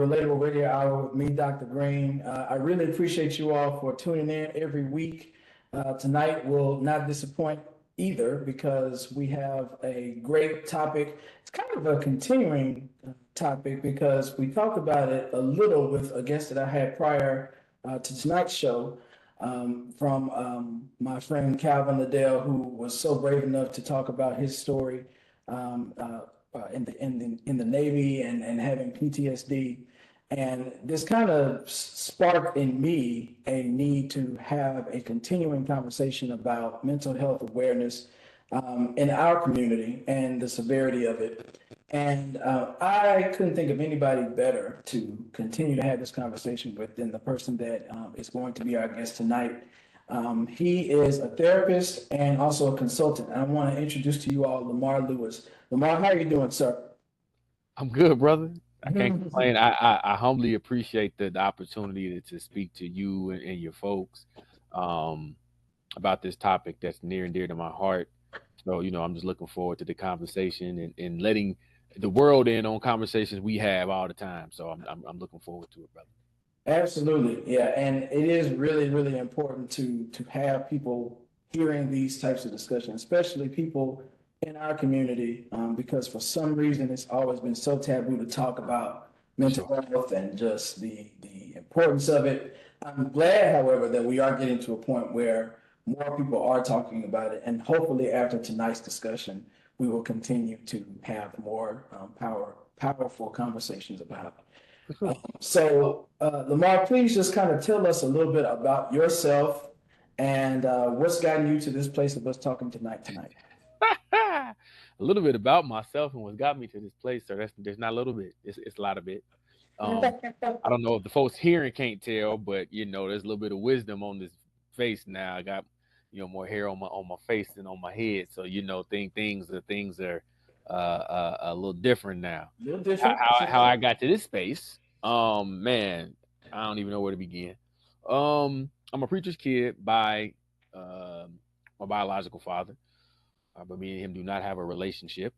Relatable Radio Hour with me, Dr. Green. I really appreciate you all for tuning in every week. Tonight will not disappoint either because we have a great topic. It's kind of a continuing topic because we talked about it a little with a guest that I had prior to tonight's show from my friend Calvin Liddell, who was so brave enough to talk about his story um, uh, in the Navy and having PTSD. And this kind of sparked in me a need to have a continuing conversation about mental health awareness in our community and the severity of it. And I couldn't think of anybody better to continue to have this conversation with than the person that is going to be our guest tonight. He is a therapist and also a consultant. I want to introduce to you all Lamarr Lewis. Lamarr, how are you doing, sir? I'm good, brother. I can't complain. I humbly appreciate the opportunity to speak to you and your folks um, about this topic that's near and dear to my heart. So, I'm just looking forward to the conversation and letting the world in on conversations we have all the time. So I'm looking forward to it, brother. Absolutely, yeah, and it is really, really important to have people hearing these types of discussions, especially people in our community, because for some reason it's always been so taboo to talk about mental Sure. health and just the importance of it. I'm glad, however, that we are getting to a point where more people are talking about it, and hopefully after tonight's discussion, we will continue to have more powerful conversations about it. For sure. Lamarr, please just kind of tell us a little bit about yourself and what's gotten you to this place of us talking tonight. A little bit about myself and what's got me to this place, sir. There's not a little bit. It's a lot of it. Um, I don't know if the folks hearing can't tell, but there's a little bit of wisdom on this face now. I got more hair on my face than on my head, so things are a little different now. A little How, different. how I got to this space? Man, I don't even know where to begin. I'm a preacher's kid by my biological father, but me and him do not have a relationship,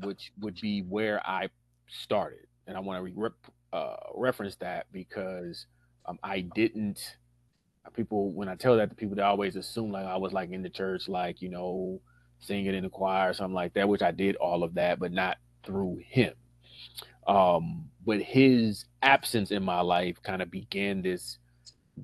which would be where I started. And I want to reference that because I didn't. People, when I tell that to people, they always assume like I was like in the church, like singing in the choir or something like that, which I did all of that, but not through him. But his absence in my life kind of began this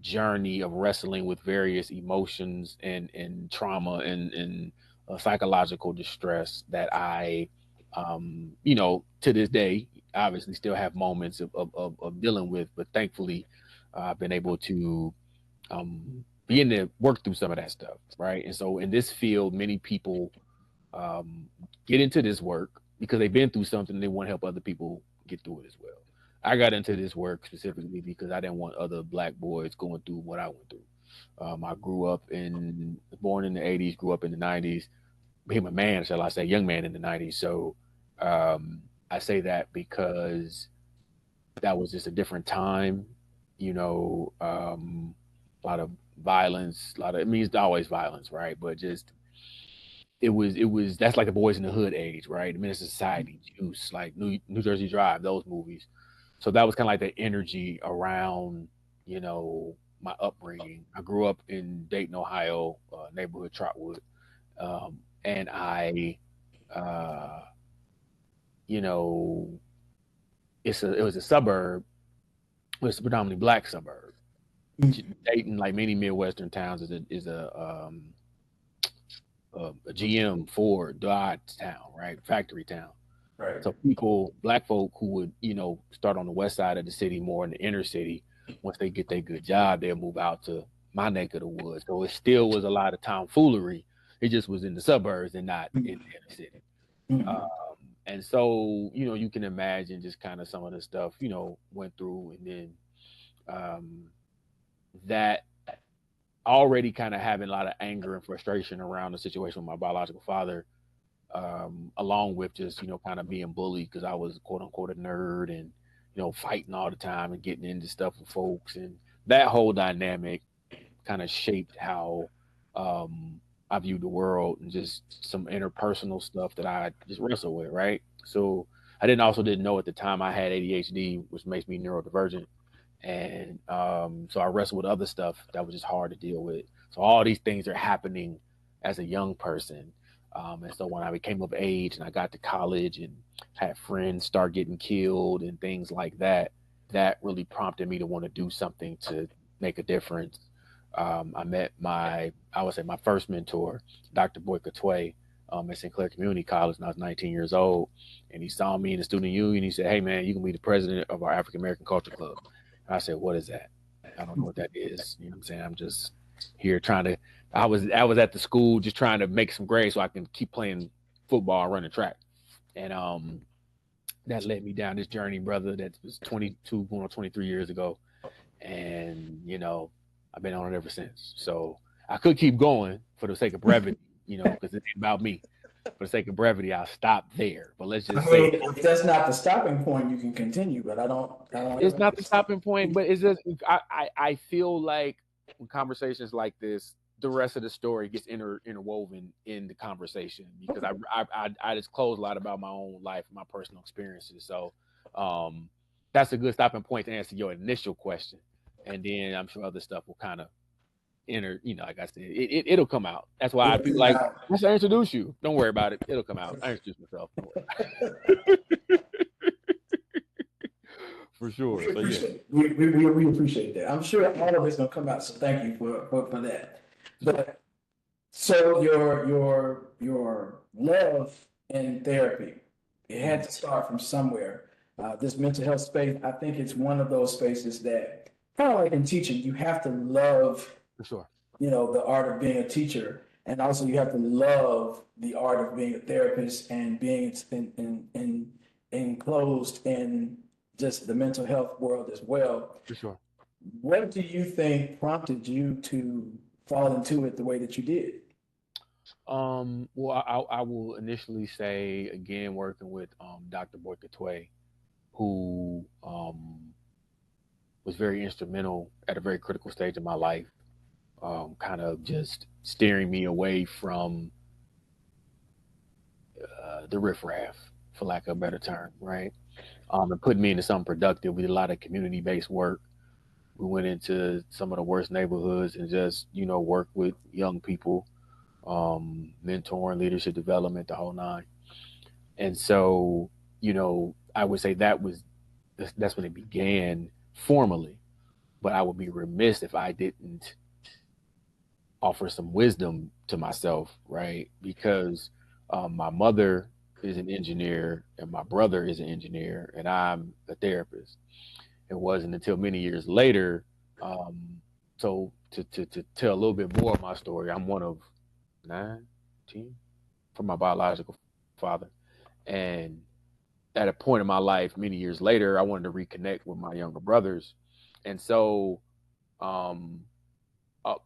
journey of wrestling with various emotions and trauma and psychological distress that I, to this day, obviously still have moments of dealing with, but thankfully, I've been able to begin to work through some of that stuff, right? And so in this field, many people um, get into this work because they've been through something and they want to help other people get through it as well. I got into this work specifically because I didn't want other black boys going through what I went through. I born in the 80s, grew up in the 90s, became a man, shall I say, young man in the 90s. So I say that because that was just a different time, a lot of violence, I mean, it's always violence, right? But just it was that's like the Boys in the Hood age, right? The Menace to Society, Juice, like New Jersey Drive, those movies. So that was kind of like the energy around, my upbringing. I grew up in Dayton, Ohio, neighborhood Trotwood, and uh, you know, it was a suburb. It was a predominantly black suburb. Dayton, like many Midwestern towns, is a GM Ford Dodge town, right? Factory town. Right. So people, black folk who would, start on the west side of the city, more in the inner city, once they get their good job, they'll move out to my neck of the woods. So it still was a lot of tomfoolery. It just was in the suburbs and not in the inner city. Mhm. And so, you can imagine just kind of some of the stuff, went through. And then that already kind of having a lot of anger and frustration around the situation with my biological father, along with just kind of being bullied because I was quote unquote a nerd and fighting all the time and getting into stuff with folks, and that whole dynamic kind of shaped how I viewed the world and just some interpersonal stuff that I just wrestle with, right? So I didn't know at the time I had ADHD, which makes me neurodivergent. And so I wrestled with other stuff that was just hard to deal with. So all these things are happening as a young person. And so when I became of age and I got to college and had friends start getting killed and things like that, that really prompted me to want to do something to make a difference. I met I would say my first mentor, Dr. Boyka Tway, at St. Clair Community College when I was 19 years old. And he saw me in the student union. He said, "Hey man, you can be the president of our African American Culture Club." And I said, "What is that?" I don't know what that is. You know what I'm saying? I'm just here trying to. I was at the school just trying to make some grades so I can keep playing football and running track. And that led me down this journey, brother. That was 22, going on 23 years ago, and I've been on it ever since. So I could keep going for the sake of brevity, because it ain't about me. For the sake of brevity, I'll stop there. But let's I just say mean, if that's not the stopping point, you can continue, but I don't it's ever. not the stopping point, but it's just I feel like when conversations like this, the rest of the story gets interwoven in the conversation because I disclose a lot about my own life and my personal experiences. So that's a good stopping point to answer your initial question, and then I'm sure other stuff will kind of like I said, it'll come out. That's why people like once I introduce you, don't worry about it. It'll come out. I introduce myself. Don't worry. For sure. We So yeah. appreciate it. We appreciate that. I'm sure all of it's gonna come out. So thank you for that. But so your love in therapy, it had to start from somewhere. This mental health space, I think it's one of those spaces that kind of like in teaching, you have to love, For sure. the art of being a teacher, and also you have to love the art of being a therapist and being enclosed in just the mental health world as well. For sure. What do you think prompted you to fall into it the way that you did? Well, I will initially say again, working with Dr. Boyka Tway, who was very instrumental at a very critical stage in my life, kind of just steering me away from the riffraff, for lack of a better term, right? And putting me into something productive. We did a lot of community-based work. We went into some of the worst neighborhoods and just, work with young people, mentoring, leadership development, the whole nine. And so, I would say that's when it began formally. But I would be remiss if I didn't offer some wisdom to myself, right? Because my mother is an engineer and my brother is an engineer and I'm a therapist. It wasn't until many years later. So to tell a little bit more of my story, I'm one of 9, 10 from my biological father. And at a point in my life, many years later, I wanted to reconnect with my younger brothers. And so, um,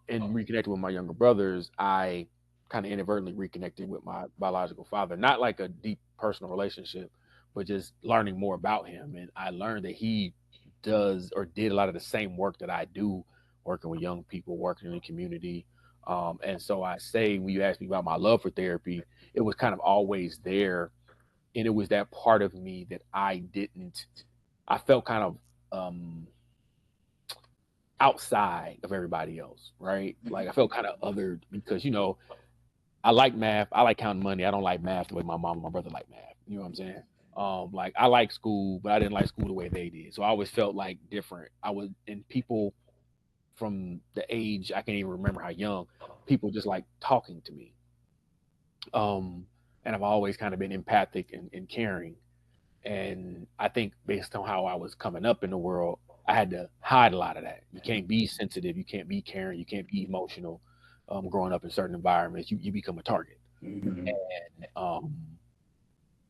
in reconnecting with my younger brothers, I kind of inadvertently reconnected with my biological father. Not like a deep personal relationship, but just learning more about him. And I learned that he does or did a lot of the same work that I do, working with young people, working in the community. And so I say, when you ask me about my love for therapy, it was kind of always there. And it was that part of me that I felt kind of outside of everybody else, right? Like I felt kind of othered because, I like math. I like counting money. I don't like math the way my mom and my brother like math. You know what I'm saying? Like I like school, but I didn't like school the way they did. So I always felt like different. And people from the age, I can't even remember how young, people just like talking to me. And I've always kind of been empathic and caring. And I think based on how I was coming up in the world, I had to hide a lot of that. You can't be sensitive. You can't be caring. You can't be emotional. Growing up in certain environments, you become a target. Mhm. Um,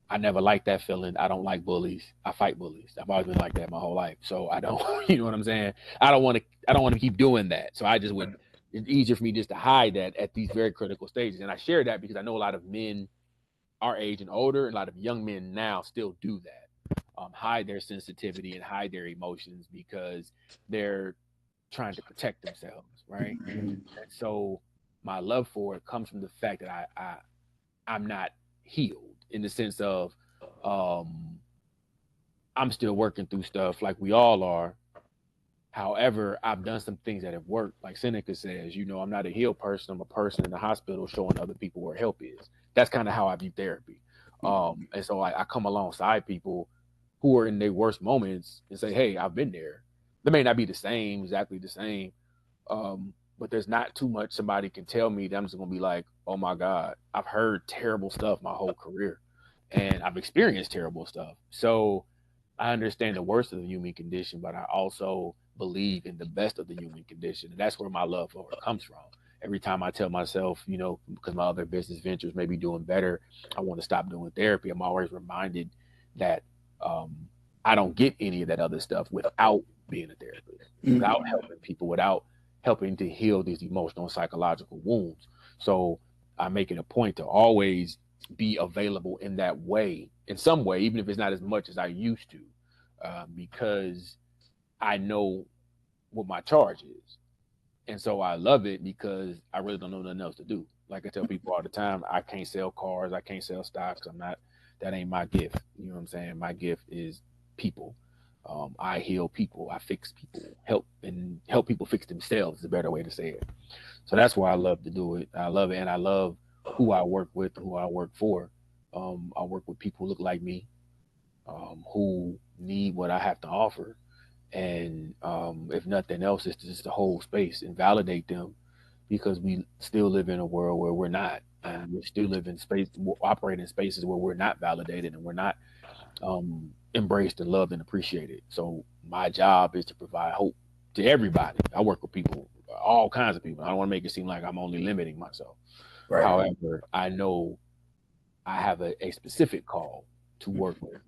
I never liked that feeling. I don't like bullies. I fight bullies. I've always been like that my whole life. So I don't, you know what I'm saying? I don't want to. I don't want to keep doing that. So I just would. It's easier for me just to hide that at these very critical stages. And I share that because I know a lot of men our age and older, and a lot of young men now still do that, hide their sensitivity and hide their emotions because they're trying to protect themselves, right? Mhm. And so my love for it comes from the fact that I'm not healed in the sense of I'm still working through stuff like we all are. However, I've done some things that have worked. Like Seneca says, I'm not a healed person. I'm a person in the hospital showing other people where help is. That's kind of how I view therapy. And so I come alongside people who are in their worst moments and say, hey, I've been there. They may not be exactly the same, but there's not too much somebody can tell me that I'm just going to be like, oh my God, I've heard terrible stuff my whole career and I've experienced terrible stuff. So I understand the worst of the human condition, but I also believe in the best of the human condition. And that's where my love for it comes from. Every time I tell myself, because my other business ventures may be doing better, I want to stop doing therapy. I'm always reminded that I don't get any of that other stuff without being a therapist, without helping people, without helping to heal these emotional and psychological wounds. So I make it a point to always be available in that way, in some way, even if it's not as much as I used to, because I know what my charge is. And so I love it because I really don't know nothing else to do. Like I tell people all the time, I can't sell cars, I can't sell stocks. That ain't my gift. You know what I'm saying? My gift is people. I heal people, I fix people, help people fix themselves is a better way to say it. So that's why I love to do it. I love it, and I love who I work with, who I work for. I work with people who look like me, who need what I have to offer, and if nothing else, it's just to hold space and validate them, because we still live in a world where we're not, and we still live in space, operate in spaces where we're not validated and we're not embraced and loved and appreciated. So my job is to provide hope to everybody. I work with people, all kinds of people. I don't want to make it seem like I'm only limiting myself. Right. However, I know I have a specific call to work with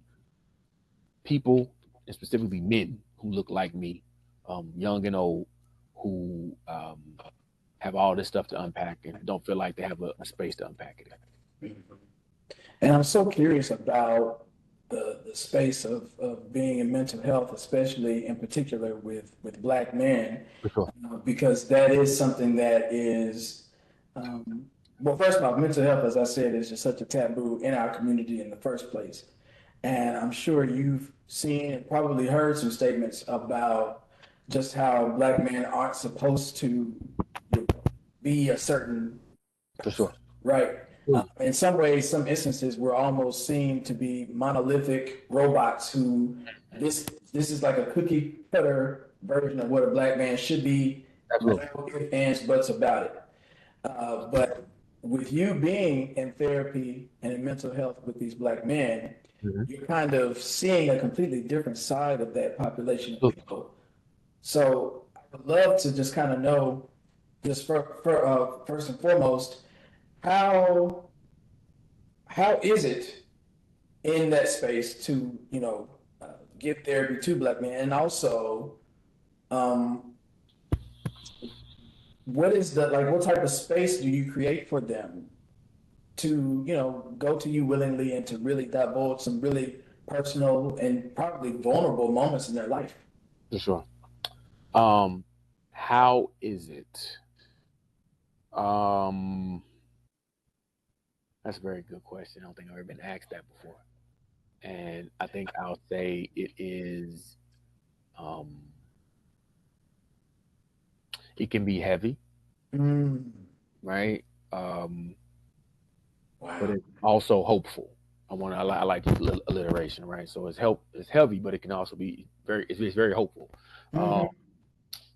people, and specifically men who look like me, young and old, who have all this stuff to unpack and don't feel like they have a space to unpack it in. And I'm so curious about the space of being in mental health, especially in particular with Black men, For sure. because that is something that is, well, first of all, mental health, as I said, is just such a taboo in our community in the first place. And I'm sure you've seen and probably heard some statements about just how Black men aren't supposed to be a certain For sure. right. In some ways, some instances, we're almost seen to be monolithic robots who this is like a cookie cutter version of what a Black man should be. Absolutely. No ifs, ands, buts about it. But with you being in therapy and in mental health with these Black men, Mhm. you're kind of seeing a completely different side of that population of people. So I would love to just kind of know, just first and foremost, how how is it in that space to give therapy to Black men, and also um, what is the like what type of space do you create for them to go to you willingly and to really divulge some really personal and probably vulnerable moments in their life? For sure. Um, how is it? Um, that's a very good question. I don't think I've ever been asked that before. And I think I'll say it is, um, it can be heavy, Mm, right? Um, but wow. it's also hopeful. I like alliteration, right? So it's heavy, but it can also be it's very hopeful. Mm-hmm. Um,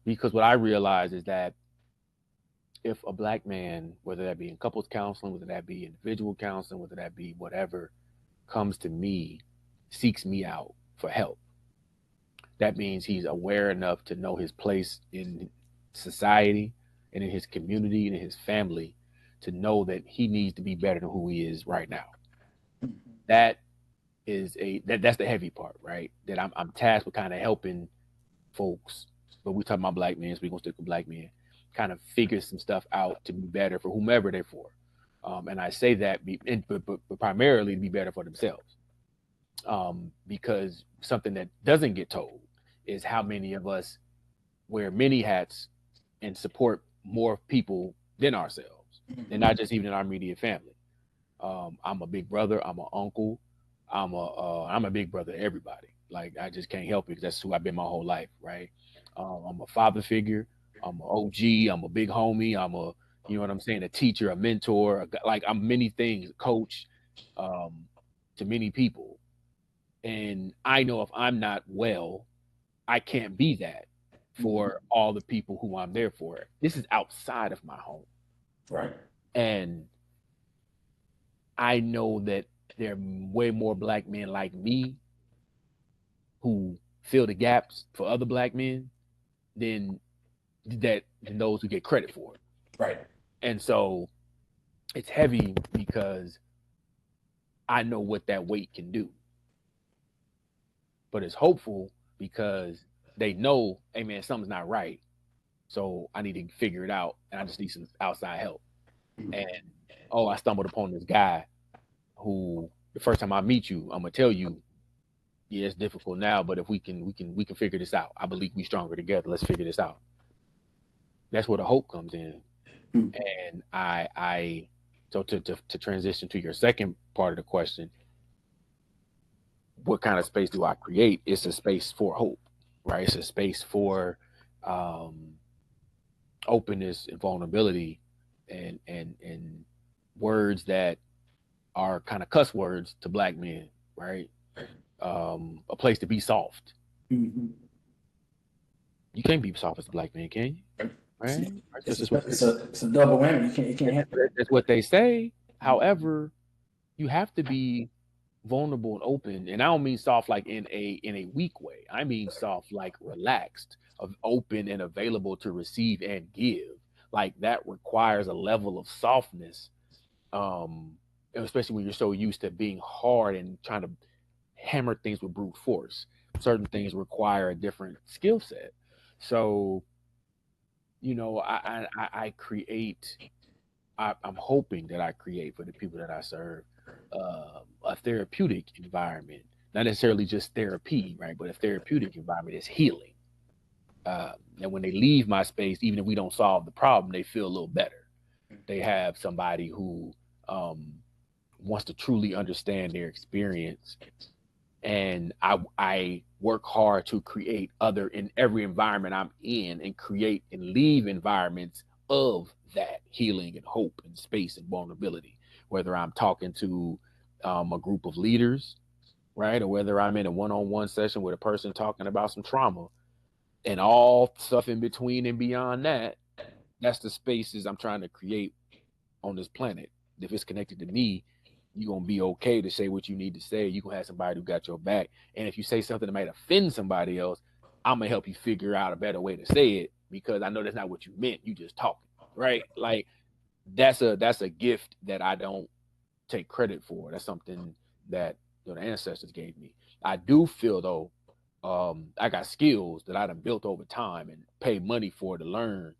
because what I realize is that if a Black man, whether that be in couples counseling, whether that be individual counseling, whether that be whatever, comes to me, seeks me out for help, that means he's aware enough to know his place in society and in his community and in his family, to know that he needs to be better than who he is right now. That that's the heavy part, right? That I'm tasked with kind of helping folks, but we talking about Black men, so we're gonna stick with Black men, kind of figure some stuff out to be better for whomever they're for. And I say that, but primarily to be better for themselves, because something that doesn't get told is how many of us wear many hats and support more people than ourselves, and not just even in our immediate family. I'm a big brother. I'm an uncle. I'm a big brother to everybody. Like I just can't help it because that's who I've been my whole life, right? I'm a father figure. I'm an OG. I'm a big homie. I'm a, you know what I'm saying, a teacher, a mentor. Like I'm many things, coach, um, to many people. And I know if I'm not well, I can't be that Mhm. for all the people who I'm there for. This is outside of my home, Right. and I know that there are way more black men like me who fill the gaps for other black men than than those who get credit for it. Right. And so it's heavy because I know what that weight can do. But it's hopeful because they know, hey man, something's not right. So I need to figure it out and I just need some outside help. Mhm. And oh, I stumbled upon this guy who the first time I meet you, I'm gonna tell you, yeah, it's difficult now, but if we can figure this out. I believe we stronger together. Let's figure this out. That's where the hope comes in. Mhm. And I so to transition to your second part of the question, what kind of space do I create? It's a space for hope, right? It's a space for um, openness and vulnerability, and words that are kind of cuss words to black men, right? A place to be soft. Mhm. You can't be soft as a black man, can you? It's, Right? That's just what it's a double whammy. You can't have that's what they say. However, you have to be vulnerable and open, and I don't mean soft like in a weak way. I mean soft like relaxed, of open and available to receive and give. Like that requires a level of softness, um especially when you're so used to being hard and trying to hammer things with brute force. Certain things require a different skill set. So I create. I'm hoping that I create for the people that I serve a therapeutic environment, not necessarily just therapy, right? But a therapeutic environment is healing. And when they leave my space, even if we don't solve the problem, they feel a little better. They have somebody who um, wants to truly understand their experience, and I work hard to create other in every environment I'm in, and create and leave environments of that healing and hope and space and vulnerability. Whether I'm talking to a group of leaders, right, or whether I'm in a one-on-one session with a person talking about some trauma and all stuff in between and beyond that, that's the spaces I'm trying to create on this planet. If it's connected to me, you're gonna be okay to say what you need to say. You're gonna have somebody who got your back. And if you say something that might offend somebody else, I'm gonna help you figure out a better way to say it because I know that's not what you meant. You just talking, right? Like that's a gift that I don't take credit for. That's something that the ancestors gave me. I do feel though, I got skills that I done built over time and pay money for to learn,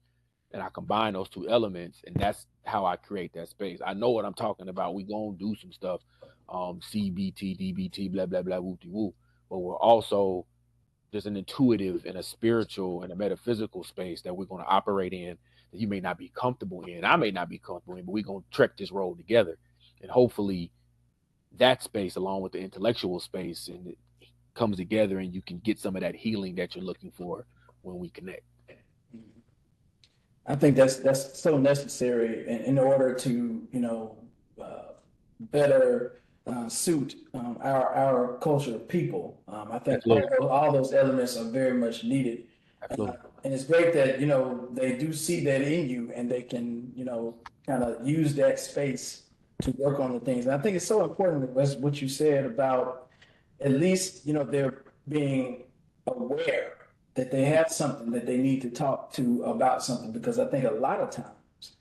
and I combine those two elements, and that's how I create that space. I know what I'm talking about. We gonna do some stuff, CBT, DBT, blah blah blah, woo woo. But we're also there's an intuitive and a spiritual and a metaphysical space that we're gonna operate in that you may not be comfortable in. I may not be comfortable in, but we're gonna trek this road together, and hopefully that space, along with the intellectual space, and it comes together, and you can get some of that healing that you're looking for when we connect. I think that's so necessary in order to uh, better suit our culture of people. I think Absolutely, all those elements are very much needed, uh, absolutely, and it's great that they do see that in you and they can kind of use that space to work on the things. And I think it's so important what you said about at least they're being aware that they have something that they need to talk to about something, because I think a lot of times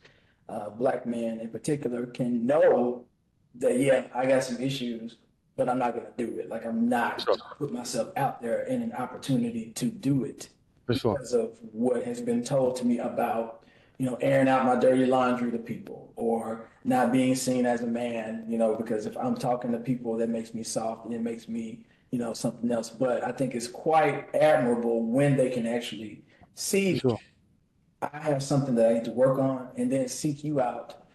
black men in particular can know that, yeah, I got some issues, but I'm not going to do it. Like, I'm for not sure, put myself out there in an opportunity to do it for sure, because of what has been told to me about airing out my dirty laundry to people, or not being seen as a man, because if I'm talking to people, that makes me soft and it makes me something else. But I think it's quite admirable when they can actually for see sure. I have something that I need to work on, and then seek you out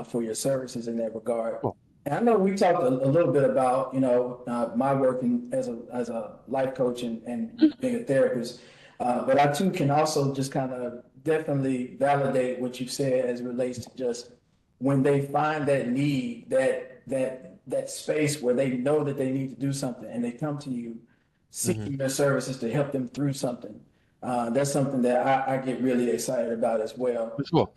for your services in that regard. And I know we talked a little bit about, my work as a life coach and being a therapist. But I too can also just kind of definitely validate what you said as it relates to just when they find that need, that space where they know that they need to do something and they come to you Mm-hmm. seeking your services to help them through something. That's something that I get really excited about as well. For sure.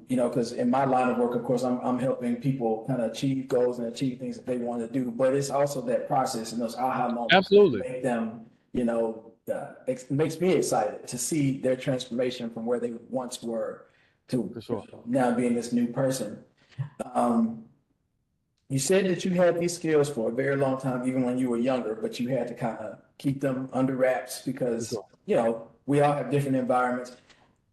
Because in my line of work, of course, I'm helping people kind of achieve goals and achieve things that they want to do. But it's also that process and those aha moments that Absolutely. make them, it makes me excited to see their transformation from where they once were to For sure. now being this new person. Um, you said that you had these skills for a very long time, even when you were younger, but you had to kind of keep them under wraps For because, sure. we all have different environments.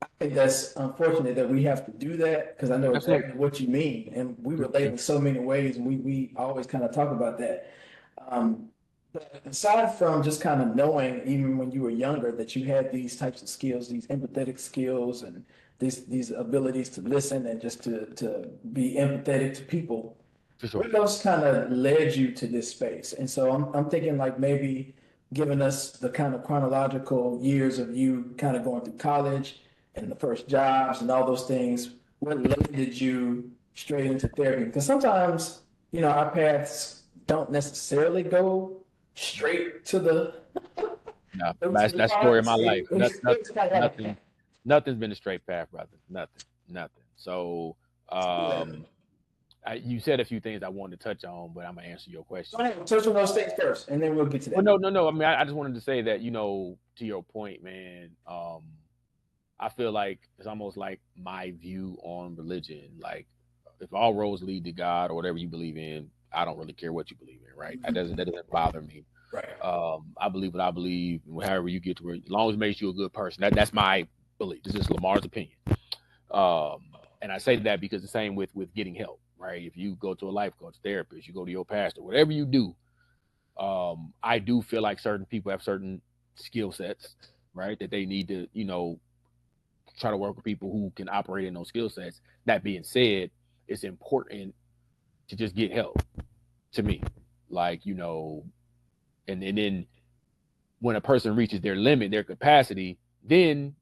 I think that's unfortunate that we have to do that because I know Absolutely. exactly what you mean. And we relate Mhm. in so many ways, and we always kind of talk about that. But aside from just kind of knowing, even when you were younger, that you had these types of skills, these empathetic skills, and these abilities to listen and just to be empathetic to people, For sure. what else kind of led you to this space? And so I'm thinking like maybe giving us the kind of chronological years of you kind of going through college and the first jobs and all those things. What led you straight into therapy? Because sometimes, our paths don't necessarily go straight to the No, to that's the that story of parts. my life. It's kind of Nothing, nothing's been a straight path, brother. Nothing. So, like, um, you said a few things I wanted to touch on, but I'm gonna answer your go question. ahead, touch on those things first, and then we'll get to Well, that. no. I mean, I just wanted to say that to your point, man. I feel like it's almost like my view on religion. Like, if all roads lead to God or whatever you believe in, I don't really care what you believe in, right? That doesn't bother me. Right. I believe what I believe, however you get to where, as long as it makes you a good person. That's my belief. This is Lamar's opinion. And I say that because the same with getting help, right? If you go to a life coach, therapist, you go to your pastor, whatever you do, I do feel like certain people have certain skill sets, right? That they need to, try to work with people who can operate in those skill sets. That being said, it's important to just get help to me. Like, and then when a person reaches their limit, their capacity, then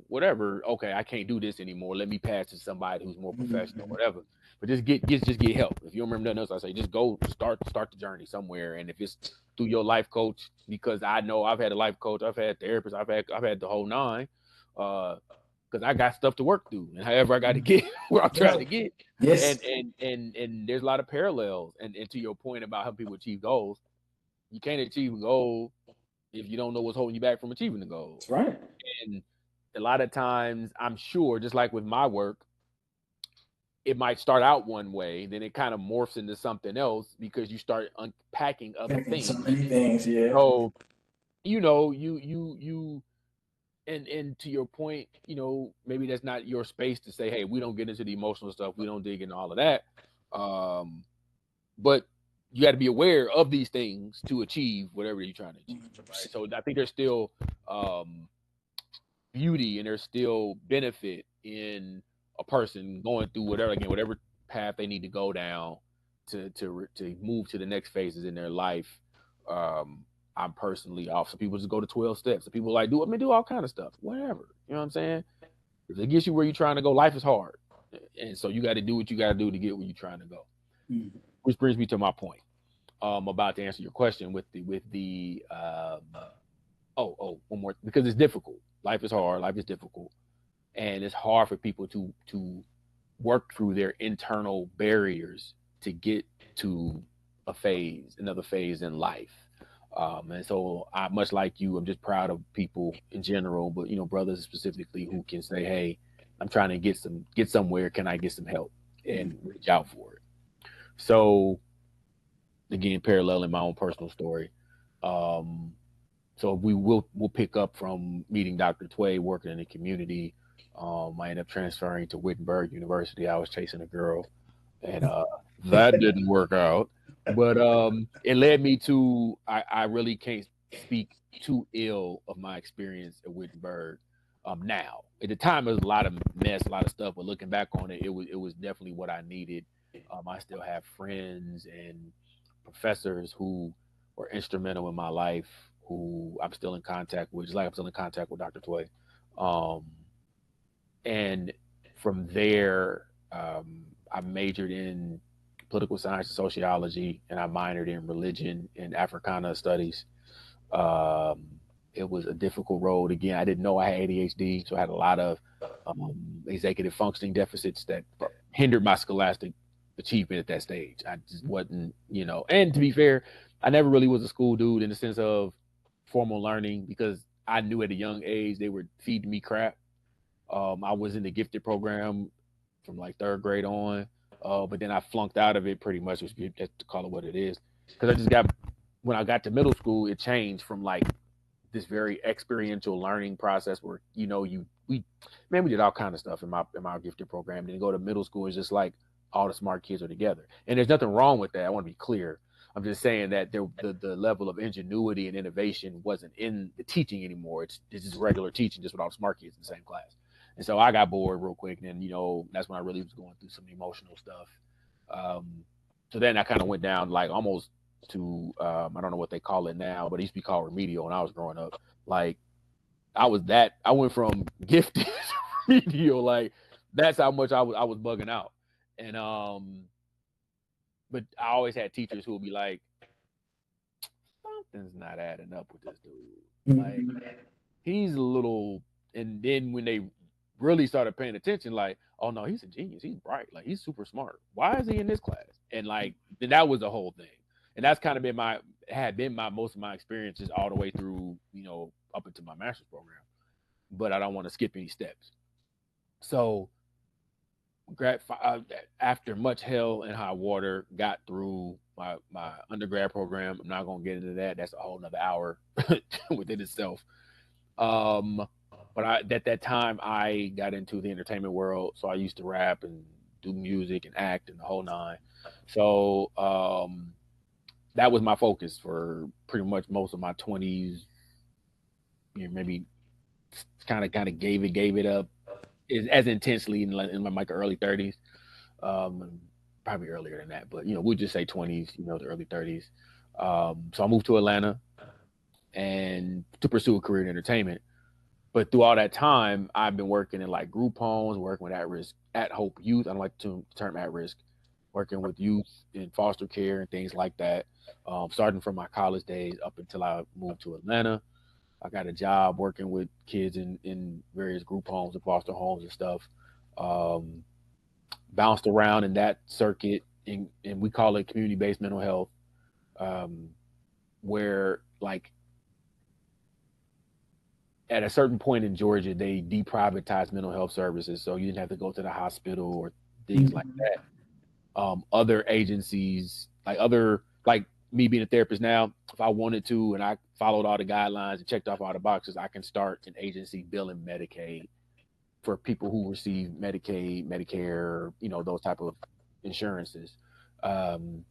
whatever. Okay, I can't do this anymore. Let me pass to somebody who's more professional, Mhm. whatever. But just get help. If you don't remember nothing else, I say just go start the journey somewhere. And if it's through your life coach, because I know I've had a life coach, I've had therapists, I've had the whole nine. Because I got stuff to work through, and however I got to get where I'm trying Yeah. to get, Yes. and there's a lot of parallels. And to your point about helping people achieve goals, you can't achieve a goal if you don't know what's holding you back from achieving the goal. That's right. And a lot of times, I'm sure, just like with my work, it might start out one way, then it kind of morphs into something else because you start unpacking other Packing so things. many things. Yeah. So, you and to your point, maybe that's not your space to say, hey, we don't get into the emotional stuff, we don't dig into all of that. Um, but you got to be aware of these things to achieve whatever you're trying to achieve, right? So I think there's still um, beauty and there's still benefit in a person going through whatever path they need to go down to move to the next phases in their life. Um, I'm personally off. Some people just go to 12 steps. Some people like do all kind of stuff, whatever. You know what I'm saying? If it gets you where you're trying to go, life is hard, and so you got to do what you got to do to get where you're trying to go. Mhm. Which brings me to my point. About to answer your question with the one more, because it's difficult. Life is hard. Life is difficult, and it's hard for people to work through their internal barriers to get to another phase in life. And so, much like you, I'm just proud of people in general, but brothers specifically who can say, "Hey, I'm trying to get somewhere. Can I get some help?" and reach out for it. So, again, paralleling my own personal story. Um, so we'll pick up from meeting Dr. Tway, working in the community. I ended up transferring to Wittenberg University. I was chasing a girl, and that didn't work out. But it led me to I really can't speak too ill of my experience at Wittenberg. Now, at the time, it was a lot of mess, a lot of stuff. But looking back on it, it was definitely what I needed. I still have friends and professors who were instrumental in my life, who I'm still in contact with, just like I'm still in contact with Dr. Toy. Um, and from there, I majored in political science and sociology, and I minored in religion and Africana studies. Um, it was a difficult road. Again, I didn't know I had ADHD, so I had a lot of executive functioning deficits that hindered my scholastic achievement at that stage. I just wasn't, and to be fair, I never really was a school dude in the sense of formal learning because I knew at a young age they were feeding me crap. I was in the gifted program from like third grade on, but then I flunked out of it pretty much, which you have to call it what it is, because I just got when I got to middle school, it changed from like this very experiential learning process where we did all kind of stuff in my gifted program. Then go to middle school, it's just like all the smart kids are together, and there's nothing wrong with that. I want to be clear. I'm just saying that the level of ingenuity and innovation wasn't in the teaching anymore. It's just regular teaching, just with all the smart kids in the same class. And so I got bored real quick, and then that's when I really was going through some emotional stuff. Um, so then I kind of went down like almost to I don't know what they call it now, but it used to be called remedial when I was growing up. Like I went from gifted to remedial, like that's how much I was bugging out. And but I always had teachers who would be like, something's not adding up with this dude. Like he's a little, and then when they really started paying attention, like, oh no, he's a genius, he's bright, like he's super smart. Why is he in this class? And like then that was the whole thing. And that's kind of been my most of my experiences all the way through, up into my master's program. But I don't want to skip any steps. So after much hell and high water, got through my undergrad program. I'm not gonna get into that. That's a whole nother hour within itself. Um, but at that time I got into the entertainment world, so I used to rap and do music and act and the whole nine. So that was my focus for pretty much most of my 20s. Maybe kind of gave it up as intensely in my like early 30s. Probably earlier than that, but we'll just say 20s, the early 30s. So I moved to Atlanta and to pursue a career in entertainment. But through all that time, I've been working in like group homes, working with at hope youth. I don't like the term at risk, working with youth in foster care and things like that. Starting from my college days up until I moved to Atlanta. I got a job working with kids in various group homes and foster homes and stuff. Um, Bounced around in that circuit, and we call it community-based mental health, um, where like at a certain point in Georgia, they deprivatized mental health services, so you didn't have to go to the hospital or things like that. Other agencies, like me being a therapist now, if I wanted to and I followed all the guidelines and checked off all the boxes, I can start an agency billing Medicaid for people who receive Medicaid, Medicare, those type of insurances. Um,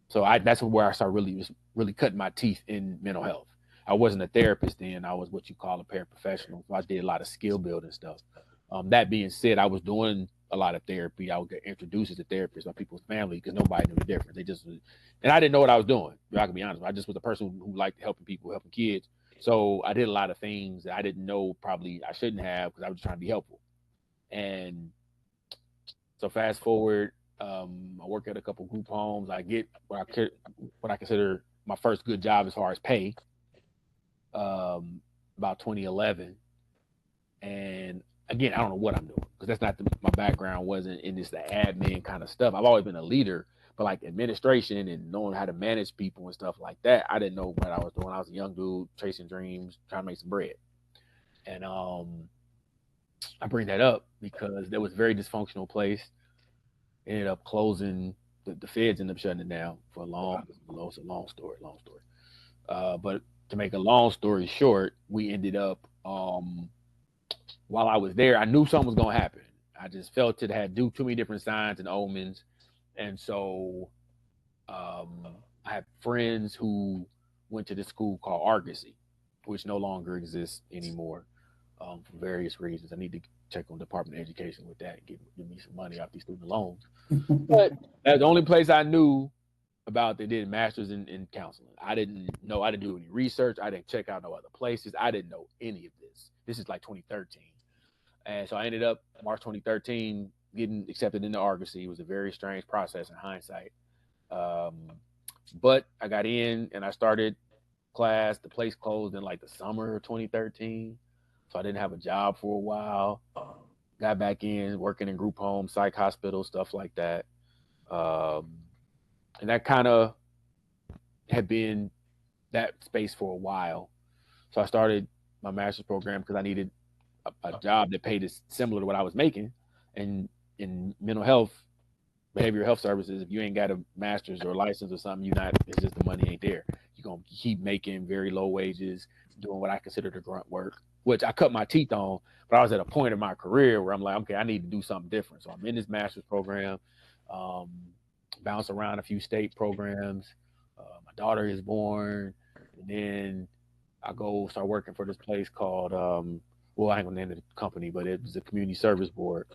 so that's where I started really cutting my teeth in mental health. I wasn't a therapist then; I was what you call a paraprofessional. So I did a lot of skill building stuff. That being said, I was doing a lot of therapy. I would get introduced as a therapist by people's family because nobody knew the difference. And I didn't know what I was doing. I can be honest. I just was a person who liked helping people, helping kids. So I did a lot of things that I didn't know probably I shouldn't have because I was trying to be helpful. And so fast forward, I work at a couple group homes. I get what I consider my first good job as far as pay, about 2011. And again, I don't know what I'm doing because that's not my background. Wasn't in this the admin kind of stuff. I've always been a leader, but like administration and knowing how to manage people and stuff like that, I didn't know what I was doing. I was a young dude chasing dreams, trying to make some bread. And I bring that up because there was a very dysfunctional place. Ended up closing. The feds ended up shutting it down for it's a long story, long story. But to make a long story short, we ended up while I was there, I knew something was gonna happen. I just felt it had too many different signs and omens, and so I have friends who went to this school called Argosy, which no longer exists anymore. for various reasons. I need to check on Department of Education with that and give me some money off these student loans. But that's the only place I knew about they did masters in counseling. I didn't know. I didn't do any research. I didn't check out no other places. I didn't know any of this. This is like 2013. And so I ended up March 2013 getting accepted into Argosy. It was a very strange process in hindsight. But I got in and I started class. The place closed in like the summer of 2013. So I didn't have a job for a while. Got back in working in group homes, psych hospitals, stuff like that. And that kind of had been that space for a while. So I started my master's program because I needed a job that paid similar to what I was making. And in mental health, behavioral health services, if you ain't got a master's or a license or something, it's just the money ain't there. You're going to keep making very low wages, doing what I consider the grunt work, which I cut my teeth on. But I was at a point in my career where I'm like, okay, I need to do something different. So I'm in this master's program, bounce around a few state programs. My daughter is born. And then I go start working for this place called, well, I ain't gonna name the company, but it was a community service board,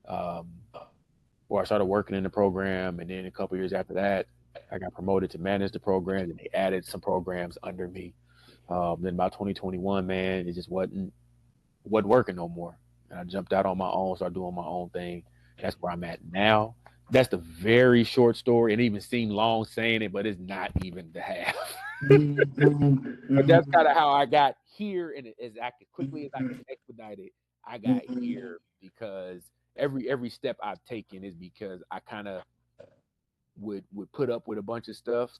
where I started working in the program. And then a couple years after that, I got promoted to manage the program, and they added some programs under me. Then by 2021, man, it just wasn't working no more. And I jumped out on my own, started doing my own thing. That's where I'm at now. That's the very short story. It even seemed long saying it, but it's not even the half. But that's kind of how I got here, and as quickly as I can expedite it, I got here because every step I've taken is because I kind of would put up with a bunch of stuff,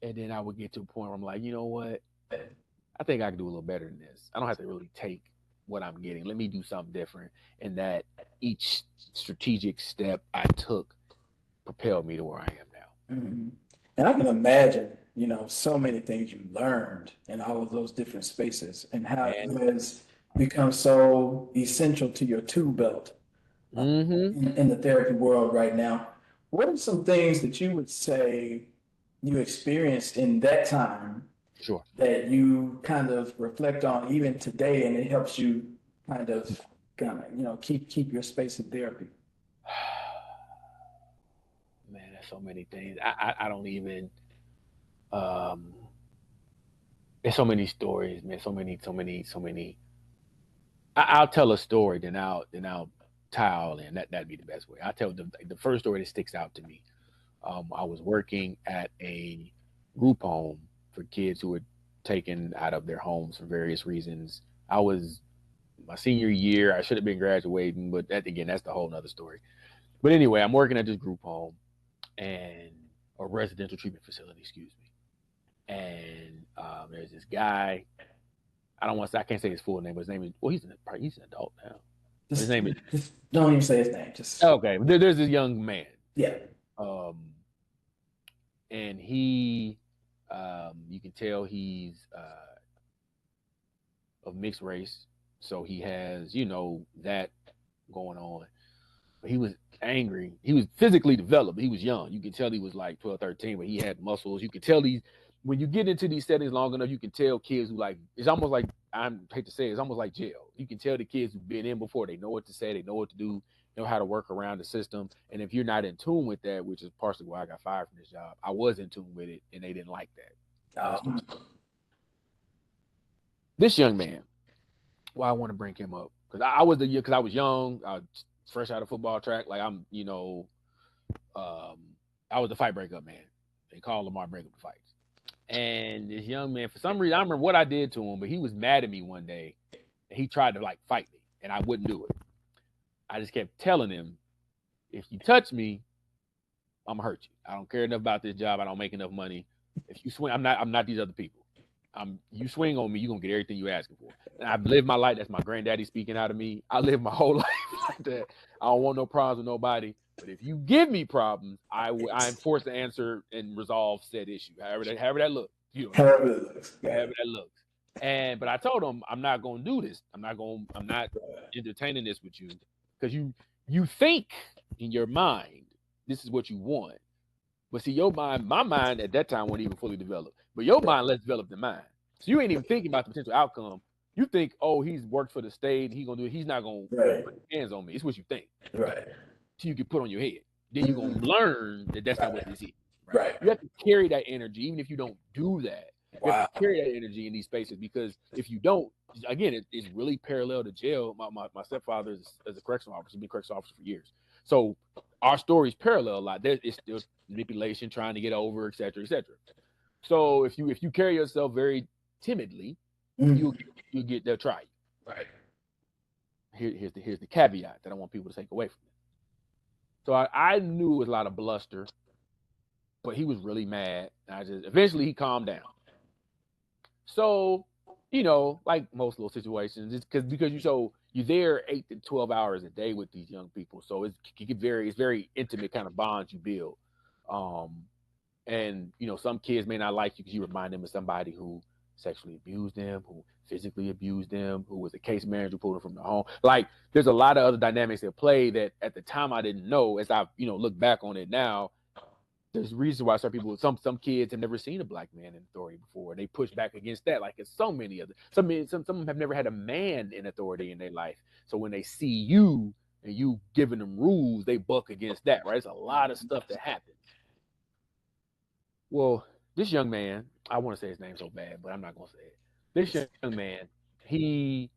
and then I would get to a point where I'm like, you know what, I think I can do a little better than this. I don't have to really take what I'm getting. Let me do something different, and that each strategic step I took propelled me to where I am now. Mm-hmm. And I can imagine, so many things you learned in all of those different spaces and how it has become so essential to your tool belt in the therapy world right now. What are some things that you would say you experienced in that time Sure. that you kind of reflect on even today, and it helps you kind of keep your space in therapy? Man, there's so many things. I don't even. There's so many stories, man. So many. I'll tell a story, then I'll tile in. That'd be the best way. I'll tell the first story that sticks out to me. I was working at a group home for kids who were taken out of their homes for various reasons. I was my senior year. I should have been graduating, but that's the whole nother story. But anyway, I'm working at this group home and a residential treatment facility, excuse me. And there's this guy. I can't say his full name, but his name is, well, he's an adult now. His name is, just don't even say his name. Just okay. There's this young man. Yeah. And he, you can tell he's of mixed race, so he has, that going on. But he was angry. He was physically developed, but he was young. You can tell he was like 12, 13, but he had muscles. You can tell when you get into these settings long enough, you can tell kids who it's almost like, I hate to say it, it's almost like jail. You can tell the kids who've been in before, they know what to say, they know what to do, know how to work around the system. And if you're not in tune with that, which is partially why I got fired from this job, I was in tune with it, and they didn't like that. This young man, why I want to bring him up, because I was young, I was fresh out of football track. Like I was the fight breakup man. They call Lamarr breakup the fights. And this young man, for some reason, I don't remember what I did to him, but he was mad at me one day, and he tried to fight me, and I wouldn't do it. I just kept telling him, if you touch me, I'm gonna hurt you. I don't care enough about this job. I don't make enough money. If you swing, I'm not these other people. You swing on me, you're gonna get everything you're asking for. And I've lived my life. That's my granddaddy speaking out of me. I live my whole life like that. I don't want no problems with nobody. But if you give me problems, I'm forced to answer and resolve said issue. However that looks. However it looks. However that looks. But I told him, I'm not gonna do this. I'm not entertaining this with you. Because you think in your mind this is what you want. But see, my mind at that time wasn't even fully developed. But your mind less developed than mine. So you ain't even thinking about the potential outcome. You think, oh, he's worked for the state, he gonna do it. He's not gonna Right. put his hands on me. It's what you think. Right. Till you can put on your head. Then you're gonna learn that that's not what this is. Right. You have to carry that energy, even if you don't do that. You Wow. have to carry that energy in these spaces, because if you don't, again, it's really parallel to jail. My stepfather is a correctional officer. He's been a correctional officer for years. So our stories parallel a lot. It's still manipulation, trying to get over, et cetera, et cetera. So if you carry yourself very timidly, you'll get they'll try you. Right. Here's the caveat that I want people to take away from it. So I knew it was a lot of bluster, but he was really mad. Eventually he calmed down. So, like most little situations, it's because you're there 8 to 12 hours a day with these young people. So it's very intimate kind of bonds you build. And some kids may not like you because you remind them of somebody who sexually abused them, who physically abused them, who was a case manager, pulled them from the home. Like, there's a lot of other dynamics at play that at the time I didn't know. As I look back on it now, there's reasons why some kids have never seen a black man in authority before. They push back against that. Like, it's so many of them. Some have never had a man in authority in their life. So when they see you and you giving them rules, they buck against that, right? It's a lot of stuff that happens. Well, this young man, I want to say his name so bad, but I'm not gonna say it. This young man, he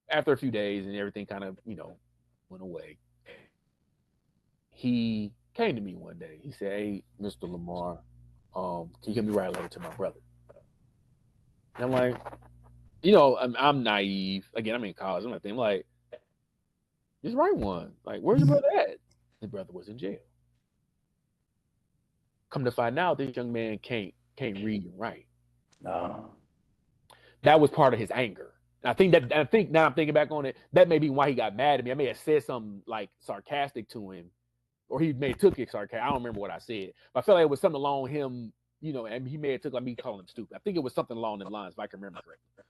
after a few days and everything kind of went away, he came to me one day. He said, "Hey, Mr. Lamarr, can you get me write a letter to my brother?" And I'm like, I'm naive. Again, I'm in college. I'm like, just write one. Like, where's your brother at? His brother was in jail. Come to find out, this young man can't read and write. No. That was part of his anger. And I think now I'm thinking back on it, that may be why he got mad at me. I may have said something like sarcastic to him, or he may have took it sarcastic. I don't remember what I said, but I felt like it was something along him, and he may have took like me calling him stupid. I think it was something along the lines, if I can remember correctly.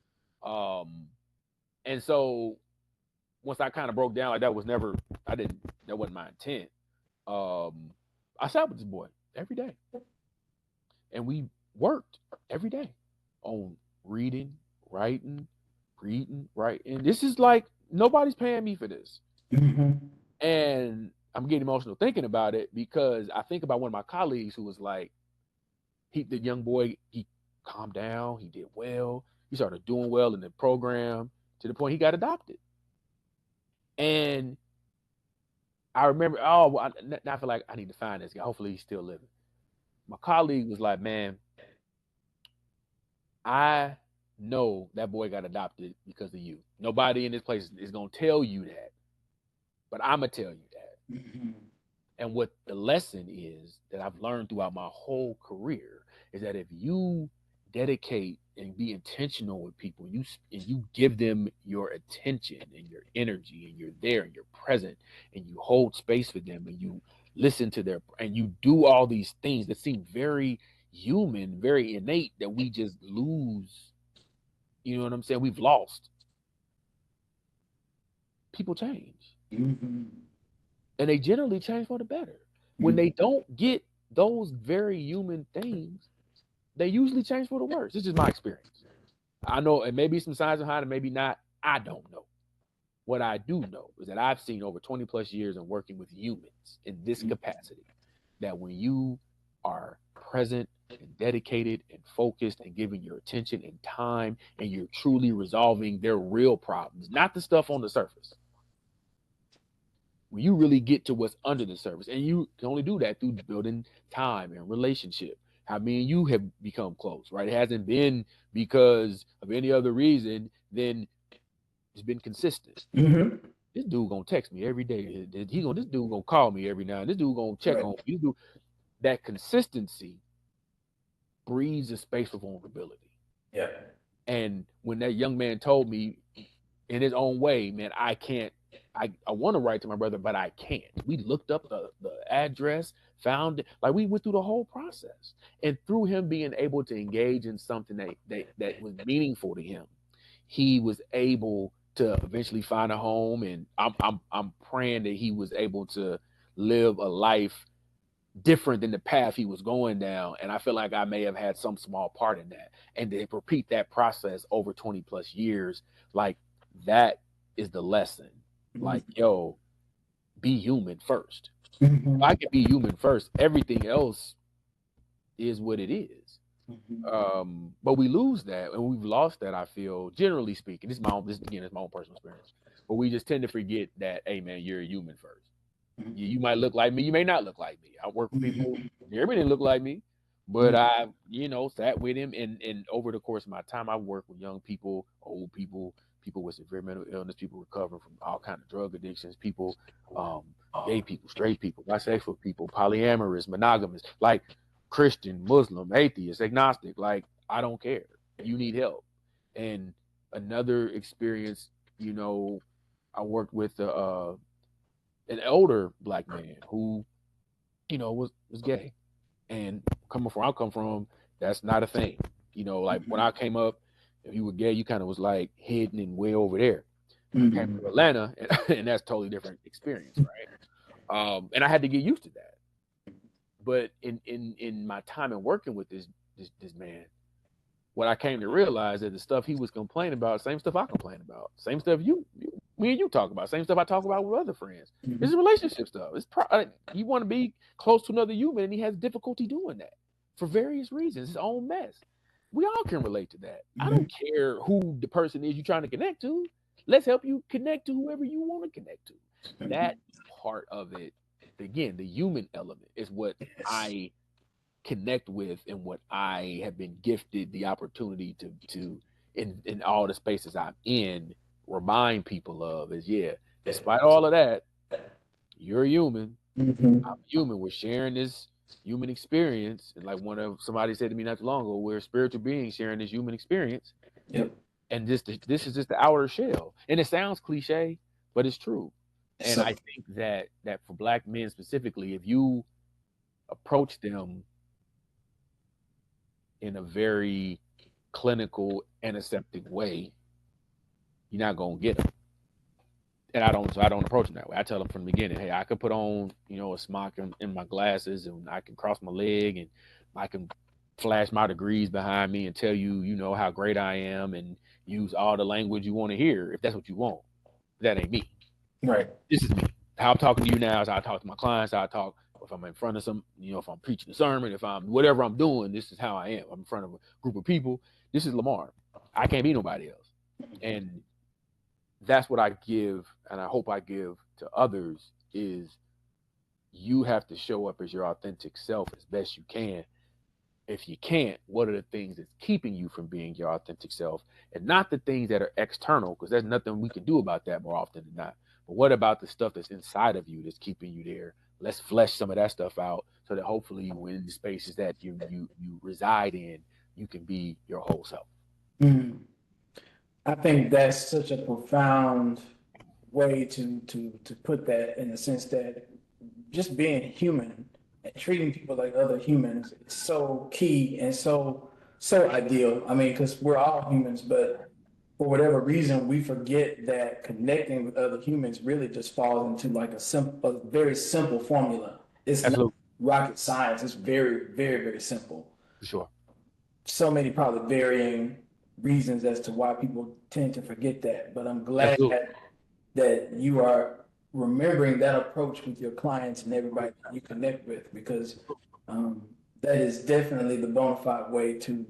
And so once I kind of broke down, like that wasn't my intent. I sat with this boy every day, and we worked every day on reading, writing. This is like, nobody's paying me for this. And I'm getting emotional thinking about it, because I think about one of my colleagues who was like, the young boy, he calmed down, he did well, he started doing well in the program to the point he got adopted. And I remember, now I feel like I need to find this guy. Hopefully he's still living. My colleague was like, "Man, I know that boy got adopted because of you. Nobody in this place is going to tell you that, but I'm going to tell you that." And what the lesson is that I've learned throughout my whole career is that if you dedicate and be intentional with people, and you give them your attention and your energy, and you're there and you're present and you hold space for them, and you listen to and you do all these things that seem very human, very innate, that we just lose. You know what I'm saying? We've lost. People change. And they generally change for the better. When they don't get those very human things, they usually change for the worse. This is my experience. I know, and maybe some signs behind it, maybe not. I don't know. What I do know is that I've seen over 20 plus years in working with humans in this capacity, that when you are present and dedicated and focused and giving your attention and time, and you're truly resolving their real problems, not the stuff on the surface. When you really get to what's under the surface, and you can only do that through building time and relationship. How me and you have become close, right? It hasn't been because of any other reason than it's been consistent. This dude gonna text me every day. This dude gonna call me every now and this dude gonna check on me. That consistency breeds a space for vulnerability. Yeah. And when that young man told me in his own way, man, I can't. I want to write to my brother, but I can't. We looked up the address, found it. Like, we went through the whole process. And through him being able to engage in something that was meaningful to him, he was able to eventually find a home. And I'm praying that he was able to live a life different than the path he was going down. And I feel like I may have had some small part in that. And to repeat that process over 20 plus years, like that is the lesson. Like, yo, be human first. If I can be human first, everything else is what it is. But we lose that, and we've lost that. I feel, generally speaking, this is my own personal experience. But we just tend to forget that, hey man, you're a human first. You might look like me, you may not look like me. I work with people, Jeremy didn't look like me, but I, sat with him, and over the course of my time, I worked with young people, old people, people with severe mental illness, people recovering from all kind of drug addictions, people, gay people, straight people, bisexual people, polyamorous, monogamous, like Christian, Muslim, atheist, agnostic. Like, I don't care. You need help. And another experience, I worked with an older Black man who, was gay. And I come from, that's not a thing. Like when I came up, if you were gay, you kind of was like hidden and way over there. Came to Atlanta, and that's totally different experience, right? And I had to get used to that. But in my time and working with this man, what I came to realize is the stuff he was complaining about, same stuff I complain about, same stuff me and you talk about, same stuff I talk about with other friends. It's relationship stuff. You want to be close to another human, and he has difficulty doing that for various reasons. His own mess. We all can relate to that. I don't care who the person is you're trying to connect to. Let's help you connect to whoever you want to connect to. That part of it, again, the human element is what I connect with, and what I have been gifted the opportunity to in all the spaces I'm in, remind people of is, despite all of that, you're a human. I'm human. We're sharing this human experience. And like somebody said to me not too long ago, we're spiritual beings sharing this human experience. Yep. And this is just the outer shell. And it sounds cliche, but it's true. And I think that for Black men specifically, if you approach them in a very clinical, antiseptic way, you're not gonna get them. And I don't approach them that way. I tell them from the beginning, hey, I could put on, a smock and my glasses, and I can cross my leg, and I can flash my degrees behind me and tell you, how great I am, and use all the language you want to hear if that's what you want. That ain't me. Right. This is me. How I'm talking to you now is how I talk to my clients, how I talk if I'm in front of some, if I'm preaching a sermon, if I'm whatever I'm doing, this is how I am. I'm in front of a group of people. This is Lamarr. I can't be nobody else. And that's what I give, and I hope I give to others, is you have to show up as your authentic self as best you can. If you can't, what are the things that's keeping you from being your authentic self? And not the things that are external, because there's nothing we can do about that more often than not. But what about the stuff that's inside of you that's keeping you there? Let's flesh some of that stuff out, so that hopefully when the spaces that you reside in, you can be your whole self. I think that's such a profound way to put that, in the sense that just being human and treating people like other humans is so key and so ideal. I mean, because we're all humans, but for whatever reason, we forget that connecting with other humans really just falls into like a very simple formula. It's not rocket science. It's very, very, very simple. For sure. So many probably varying reasons as to why people tend to forget that, but I'm glad that you are remembering that approach with your clients and everybody you connect with, because that is definitely the bona fide way to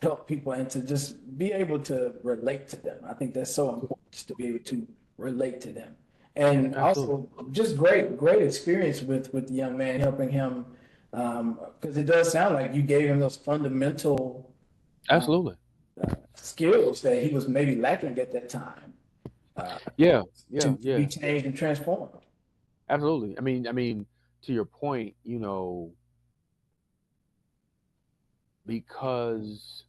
help people and to just be able to relate to them. I think that's so important, just to be able to relate to them. And also just great experience with the young man, helping him, because it does sound like you gave him those fundamental skills that he was maybe lacking at that time. To be changed and transformed. Absolutely. I mean, to your point, because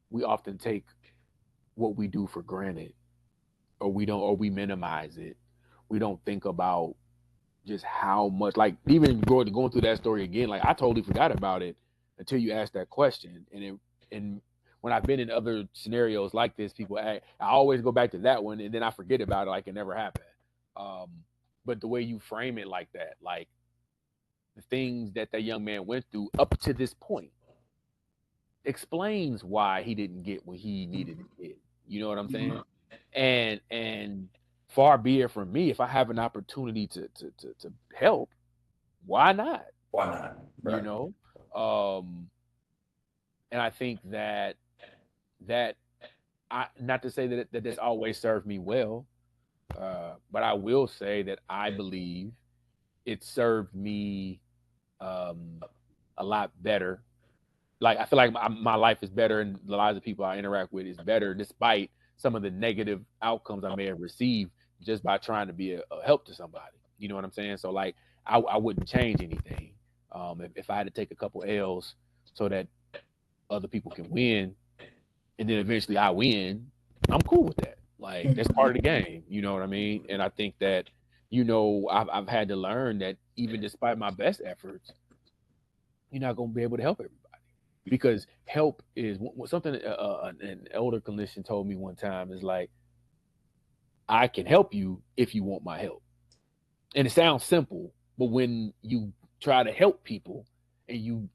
we often take what we do for granted, or we minimize it. We don't think about just how much, like, even going through that story again, like I totally forgot about it until you asked that question. And when I've been in other scenarios like this, I always go back to that one, and then I forget about it like it never happened. But the way you frame it like that, like the things that young man went through up to this point explains why he didn't get what he needed to get. You know what I'm saying? And far be it from me, if I have an opportunity to help, why not? Why not? Right. You know? And I think that I, not to say that that's always served me well, but I will say that I believe it served me a lot better. Like I feel like my life is better, and the lives of people I interact with is better, despite some of the negative outcomes I may have received just by trying to be a help to somebody. You know what I'm saying? So like I wouldn't change anything. If I had to take a couple L's so that other people can win, and then eventually I win, I'm cool with that. Like that's part of the game. You know what I mean? And I think that I've had to learn that even despite my best efforts, you're not going to be able to help everybody, because help is something an elder clinician told me one time is like, I can help you if you want my help. And it sounds simple, but when you try to help people and you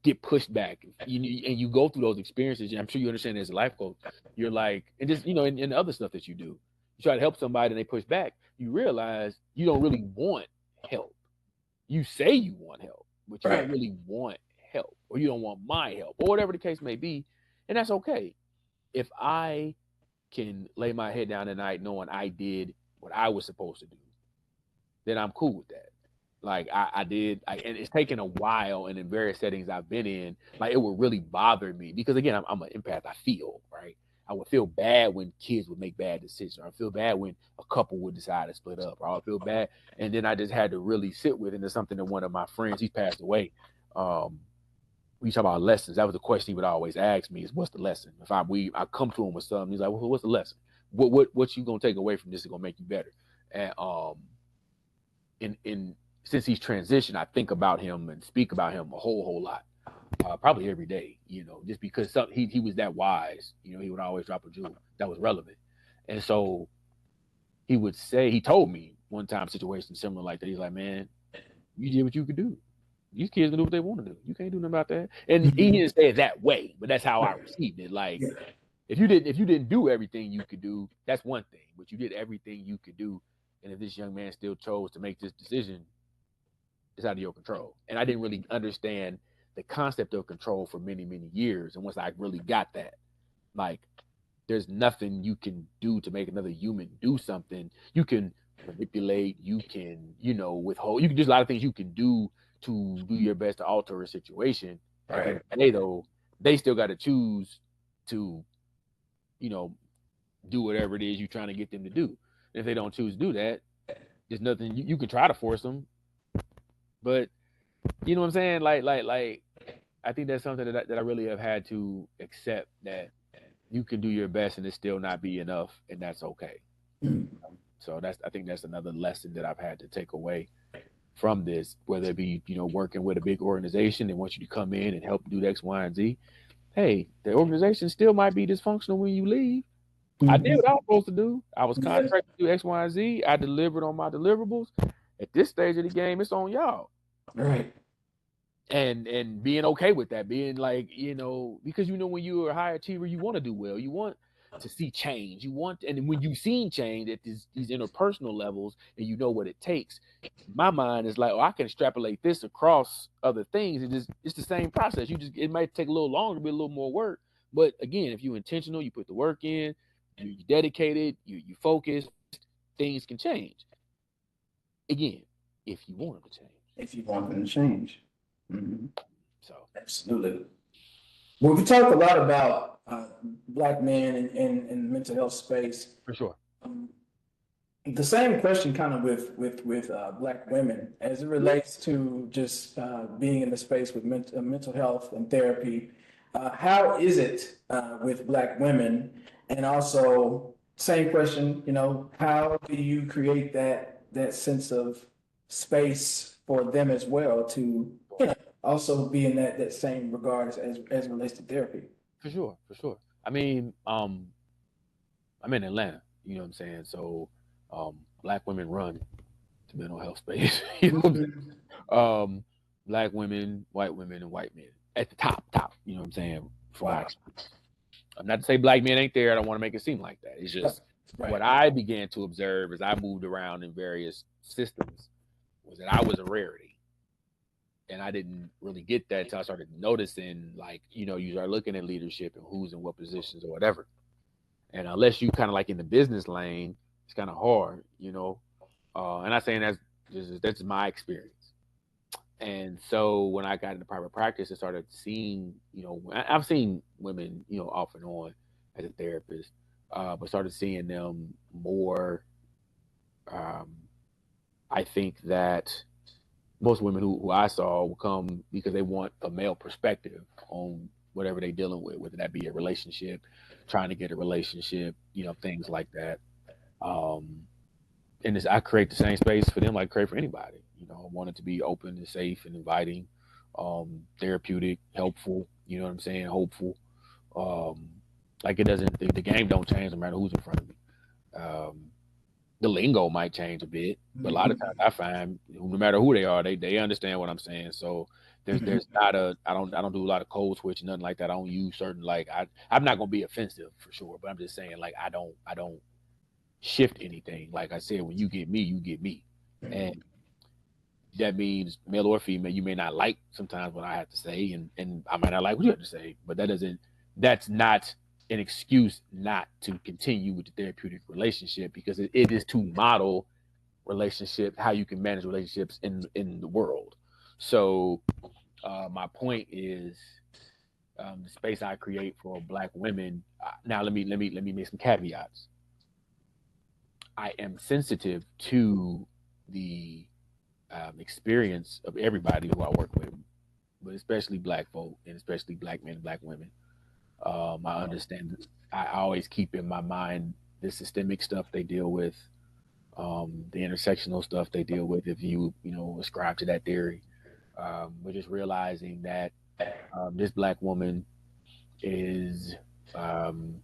get pushed back, and you go through those experiences, and I'm sure you understand as a life coach, you're like, and just, and other stuff that you do, you try to help somebody and they push back, you realize you don't really want help. You say you want help, but you don't really want help, or you don't want my help, or whatever the case may be. And that's okay. If I can lay my head down at night knowing I did what I was supposed to do, then I'm cool with that. Like I did, and it's taken a while, and in various settings I've been in, like it would really bother me because again, I'm an empath. I feel right. I would feel bad when kids would make bad decisions, or I feel bad when a couple would decide to split up, or I would feel bad, and then I just had to really sit with it. And it's something that one of my friends, he's passed away. We talk about lessons. That was the question he would always ask me: is what's the lesson? If I come to him with something, he's like, well, what's the lesson? What you gonna take away from this is gonna make you better? And in since he's transitioned, I think about him and speak about him a whole lot, probably every day. Just because he was that wise. He would always drop a jewel that was relevant, and so he told me one time situation similar like that. He's like, man, you did what you could do. These kids can do what they want to do. You can't do nothing about that. And he didn't say it that way, but that's how I received it. Like, if you didn't do everything you could do, that's one thing. But you did everything you could do, and if this young man still chose to make this decision, it's out of your control. And I didn't really understand the concept of control for many, many years. And once I really got that, like, there's nothing you can do to make another human do something. You can manipulate, you can, withhold. You can do a lot of things you can do to do your best to alter a situation. At the end of the day, though, they still got to choose to, do whatever it is you're trying to get them to do. And if they don't choose to do that, there's nothing you can try to force them. But you know what I'm saying? Like, I think that's something that I really have had to accept, that you can do your best and it still not be enough, and that's okay. So I think that's another lesson that I've had to take away from this, whether it be, working with a big organization and want you to come in and help do X, Y, and Z. Hey, the organization still might be dysfunctional when you leave. I did what I was supposed to do. I was contracted to do X, Y, and Z. I delivered on my deliverables. At this stage of the game, it's on y'all. Right. And being okay with that, being like, because when you're a high achiever, you want to do well. You want to see change. And when you've seen change at these interpersonal levels, and you know what it takes, my mind is like, I can extrapolate this across other things. It's the same process. It might take a little longer, be a little more work. But again, if you're intentional, you put the work in, you're dedicated, you focus, things can change. Again, if you want them to change. If you want them to change. Mm-hmm. So absolutely. Well, we talk a lot about Black men in mental health space. For sure. The same question kind of with Black women as it relates to just being in the space with mental health and therapy. How is it with Black women? And also, same question, how do you create that sense of space for them as well to, also be in that same regards as it relates to therapy? For sure. I mean, I'm in Atlanta, you know what I'm saying? So Black women run the mental health space. You know what I'm saying? black women, and white men at the top. You know what I'm saying? From my Wow. experience. I'm not to say black men ain't there. I don't want to make it seem like that. It's just Right. what I began to observe as I moved around in various systems was that I was a rarity. And I didn't really get that until I started noticing, like, you start looking at leadership and who's in what positions or whatever. And unless you kind of like in the business lane, it's kind of hard, And I'm saying that's my experience. And so when I got into private practice, I started seeing, I've seen women, off and on as a therapist, but started seeing them more. Um, I think that most women who I saw will come because they want a male perspective on whatever they're dealing with, whether that be a relationship, trying to get a relationship, things like that. Um, and I create the same space for them like I create for anybody. I want it to be open and safe and inviting, therapeutic, helpful. You know what I'm saying? Hopeful. Um, like it doesn't. The game don't change no matter who's in front of me. Um, the lingo might change a bit, but a lot of times I find no matter who they are, they understand what I'm saying. So there's not I don't do a lot of code switch, nothing like that. I don't use certain like I'm not gonna be offensive for sure, but I'm just saying like I don't shift anything. Like I said, when you get me, you get me. And that means male or female, you may not like sometimes what I have to say, and I might not like what you have to say, but that's not an excuse not to continue with the therapeutic relationship because it is to model relationship, how you can manage relationships in the world. So my point is the space I create for black women. Now let me make some caveats. I am sensitive to the experience of everybody who I work with, but especially black folk and especially black men and black women. I understand. I always keep in my mind the systemic stuff they deal with, the intersectional stuff they deal with. If you ascribe to that theory, we're just realizing that this black woman is, um,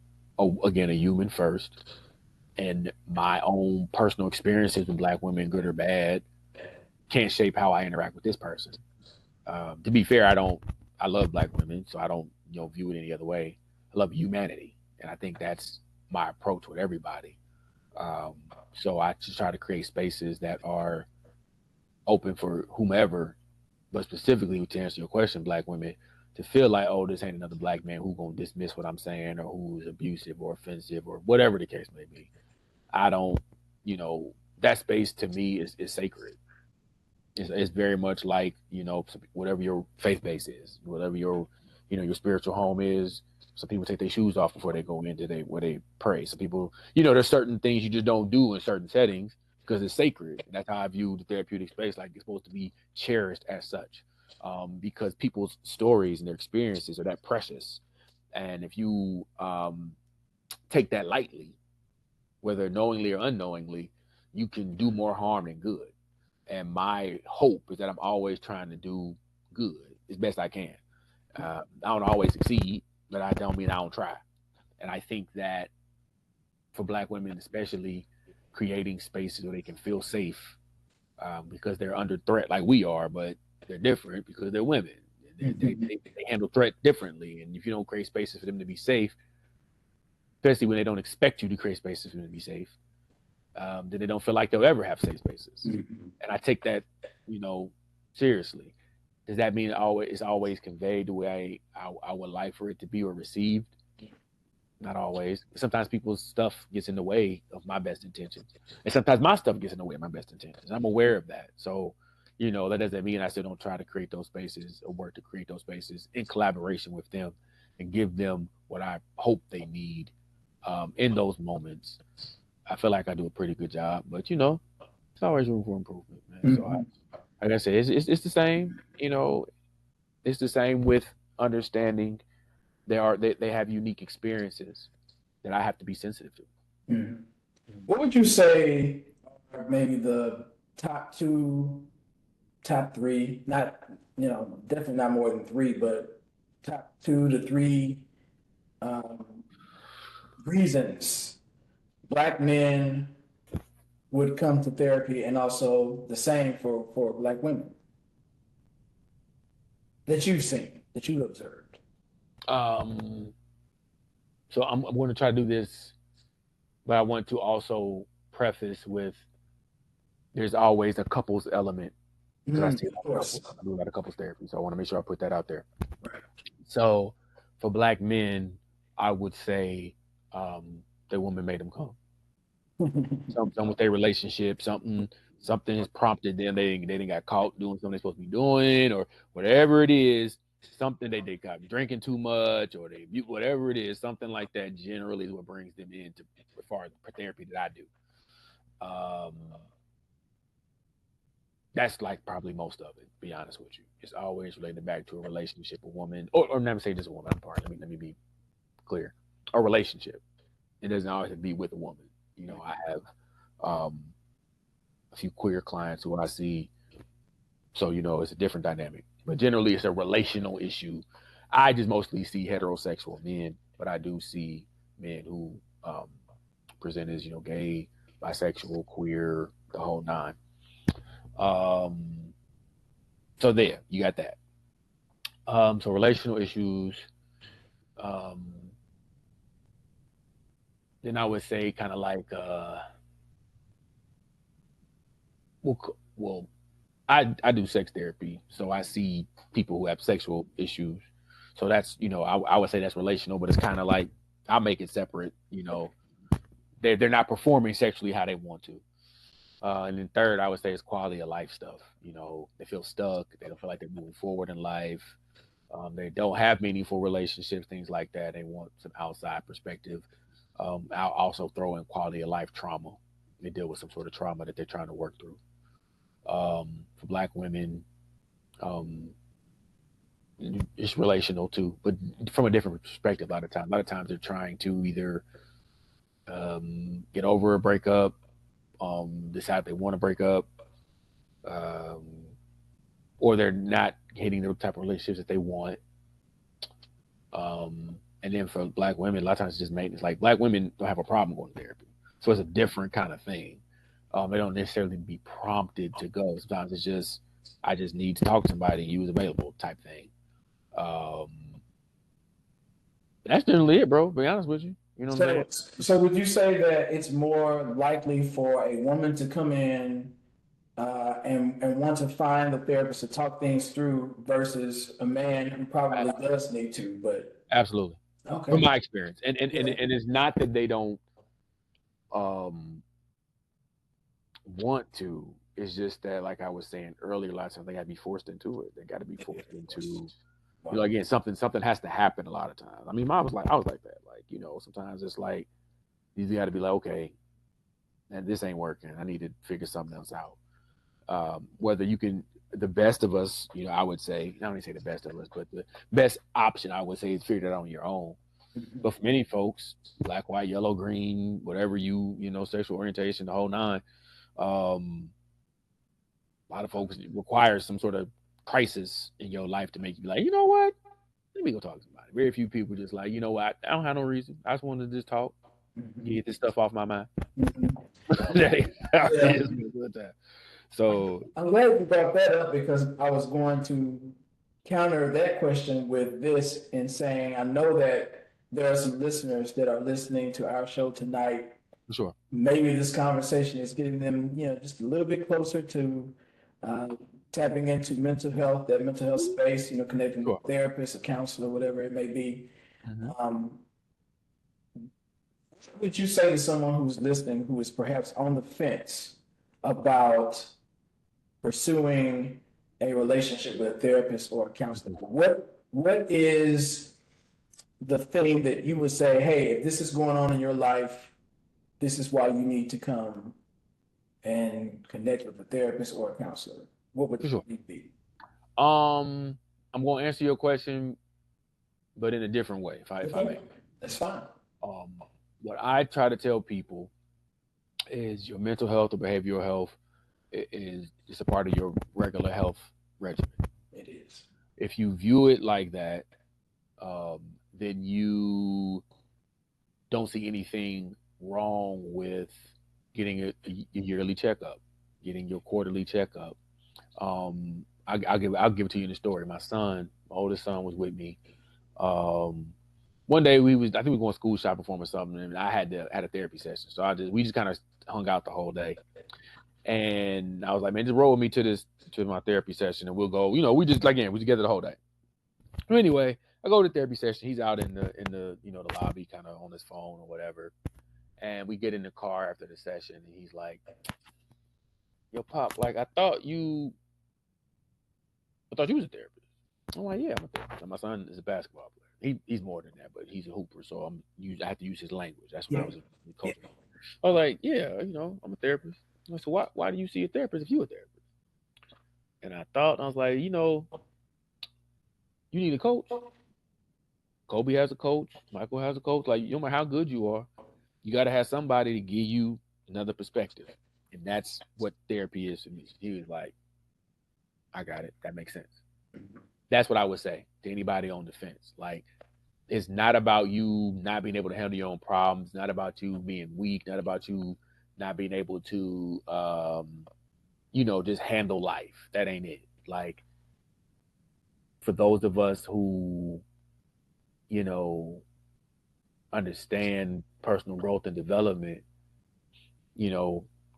again, a human first, and my own personal experiences with black women, good or bad, can't shape how I interact with this person. To be fair, I love black women, so I don't, view it any other way. I love humanity, and I think that's my approach with everybody. Um, so I just try to create spaces that are open for whomever, but specifically to answer your question, black women, to feel like, oh, this ain't another black man who gonna dismiss what I'm saying or who's abusive or offensive or whatever the case may be. I don't, that space to me is sacred. It's very much like whatever your faith base is, whatever your spiritual home is. Some people take their shoes off before they go into where they pray. Some people, there's certain things you just don't do in certain settings because it's sacred. And that's how I view the therapeutic space. Like it's supposed to be cherished as such, because people's stories and their experiences are that precious. And if you take that lightly, whether knowingly or unknowingly, you can do more harm than good. And my hope is that I'm always trying to do good as best I can. I don't always succeed, but I don't mean I don't try. And I think that for black women, especially, creating spaces where they can feel safe, because they're under threat like we are, but they're different because they're women. They handle threat differently. And if you don't create spaces for them to be safe, especially when they don't expect you to create spaces for them to be safe, then they don't feel like they'll ever have safe spaces. And I take that, seriously. Does that mean it's always conveyed the way I would like for it to be or received? Not always. Sometimes people's stuff gets in the way of my best intentions, and sometimes my stuff gets in the way of my best intentions. I'm aware of that. So, that doesn't mean I still don't try to create those spaces or work to create those spaces in collaboration with them and give them what I hope they need in those moments. I feel like I do a pretty good job, but it's always room for improvement, man. So, like I said, it's the same. It's the same with understanding they have unique experiences that I have to be sensitive to. Mhm. What would you say are maybe the top two, top three, not, definitely not more than three, but top 2 to 3 um, reasons Black men would come to therapy and also the same for Black women? that you've seen, that you've observed? So I'm going to try to do this, but I want to also preface with there's always a couples element because I see a Of lot of course. couples. I do a lot of couples therapy, so I want to make sure I put that out there. Right. So for Black men, I would say the woman made them come. Something with their relationship, something has prompted them. They didn't got caught doing something they're supposed to be doing, or whatever it is. Something they got drinking too much, or they whatever it is, something like that. Generally, is what brings them into as far as the therapy that I do. Um, that's like probably most of it. To be honest with you, it's always related back to a relationship, a woman, or never say just a woman. Part. Let me be clear. A relationship. It doesn't always have to be with a woman. I have um, a few queer clients who I see, so it's a different dynamic. But generally, it's a relational issue. I just mostly see heterosexual men, but I do see men who present as gay, bisexual, queer, the whole nine. Um, so there, you got that. So relational issues. Um, then I would say kind of like well, I do sex therapy, so I see people who have sexual issues. So that's I would say that's relational, but it's kind of like I'll make it separate. They're not performing sexually how they want to. And then third, I would say is quality of life stuff. They feel stuck. They don't feel like they're moving forward in life. They don't have meaningful relationships, things like that. They want some outside perspective. I'll also throw in quality of life trauma. They deal with some sort of trauma that they're trying to work through. For Black women, um, it's relational too, but from a different perspective. A lot of times they're trying to either get over a breakup, decide they want to break up, um, or they're not hitting the type of relationships that they want. And then for Black women, a lot of times it's just maintenance. Like Black women don't have a problem going to therapy, so it's a different kind of thing. They don't necessarily be prompted to go. Sometimes it's just I just need to talk to somebody and you was available type thing. Um, that's generally it, bro. To be honest with you, you know what I'm saying? So would you say that it's more likely for a woman to come in and want to find a therapist to talk things through versus a man who probably does need to, but Absolutely, from okay. my experience, Yeah. and it's not that they don't um want to. It's just that, like I was saying earlier, a lot of times they got to be forced into it. They got to be forced into, again, something has to happen a lot of times. I mean, I was like that. Like, sometimes it's like you got to be like, okay, and this ain't working. I need to figure something else out. Whether you can, the best of us, I would say, not only say the best of us, but the best option I would say is figure it out on your own. But for many folks, black, white, yellow, green, whatever sexual orientation, the whole nine, um, a lot of folks require some sort of crisis in your life to make you be like, you know what? Let me go talk to somebody. Very few people just like, you know what? I don't have no reason. I just wanted to just talk, get this stuff off my mind. Yeah. So I'm glad you brought that up because I was going to counter that question with this in saying I know that there are some listeners that are listening to our show tonight. for sure, Maybe this conversation is getting them, just a little bit closer to uh, tapping into mental health, that mental health space, connecting with sure. a therapist, a counselor, whatever it may be. Mm-hmm. What would you say to someone who's listening who is perhaps on the fence about pursuing a relationship with a therapist or a counselor? What is the thing that you would say, hey, if this is going on in your life, this is why you need to come and connect with a therapist or a counselor? What would For sure. it be? I'm going to answer your question, but in a different way, if I may. That's fine. What I try to tell people is your mental health or behavioral health is just a part of your regular health regimen. It is. If you view it like that, then you don't see anything wrong with getting a yearly checkup, getting your quarterly checkup. I'll give it to you in the story. My son, My oldest son was with me. One day I think we were going school shopping for him or something, and I had a therapy session. So we just kind of hung out the whole day. And I was like, man, just roll with me to my therapy session, and we'll go. We just we together the whole day. But anyway, I go to therapy session. He's out in the the lobby, kind of on his phone or whatever. And we get in the car after the session, and he's like, "Yo, Pop, like I thought you was a therapist." I'm like, "Yeah, I'm a therapist. And my son is a basketball player. He's more than that, but he's a hooper, so I have to use his language. That's what I was coaching. I was like, "Yeah, I'm a therapist." I said, "Why do you see a therapist if you're a therapist?" And I was like, you need a coach. Kobe has a coach. Michael has a coach. Like, no matter how good you are, you got to have somebody to give you another perspective. And that's what therapy is to me." He was like, "I got it. That makes sense." That's what I would say to anybody on the fence. Like, it's not about you not being able to handle your own problems, not about you being weak, not about you not being able to, just handle life. That ain't it. Like, for those of us who, understand personal growth and development,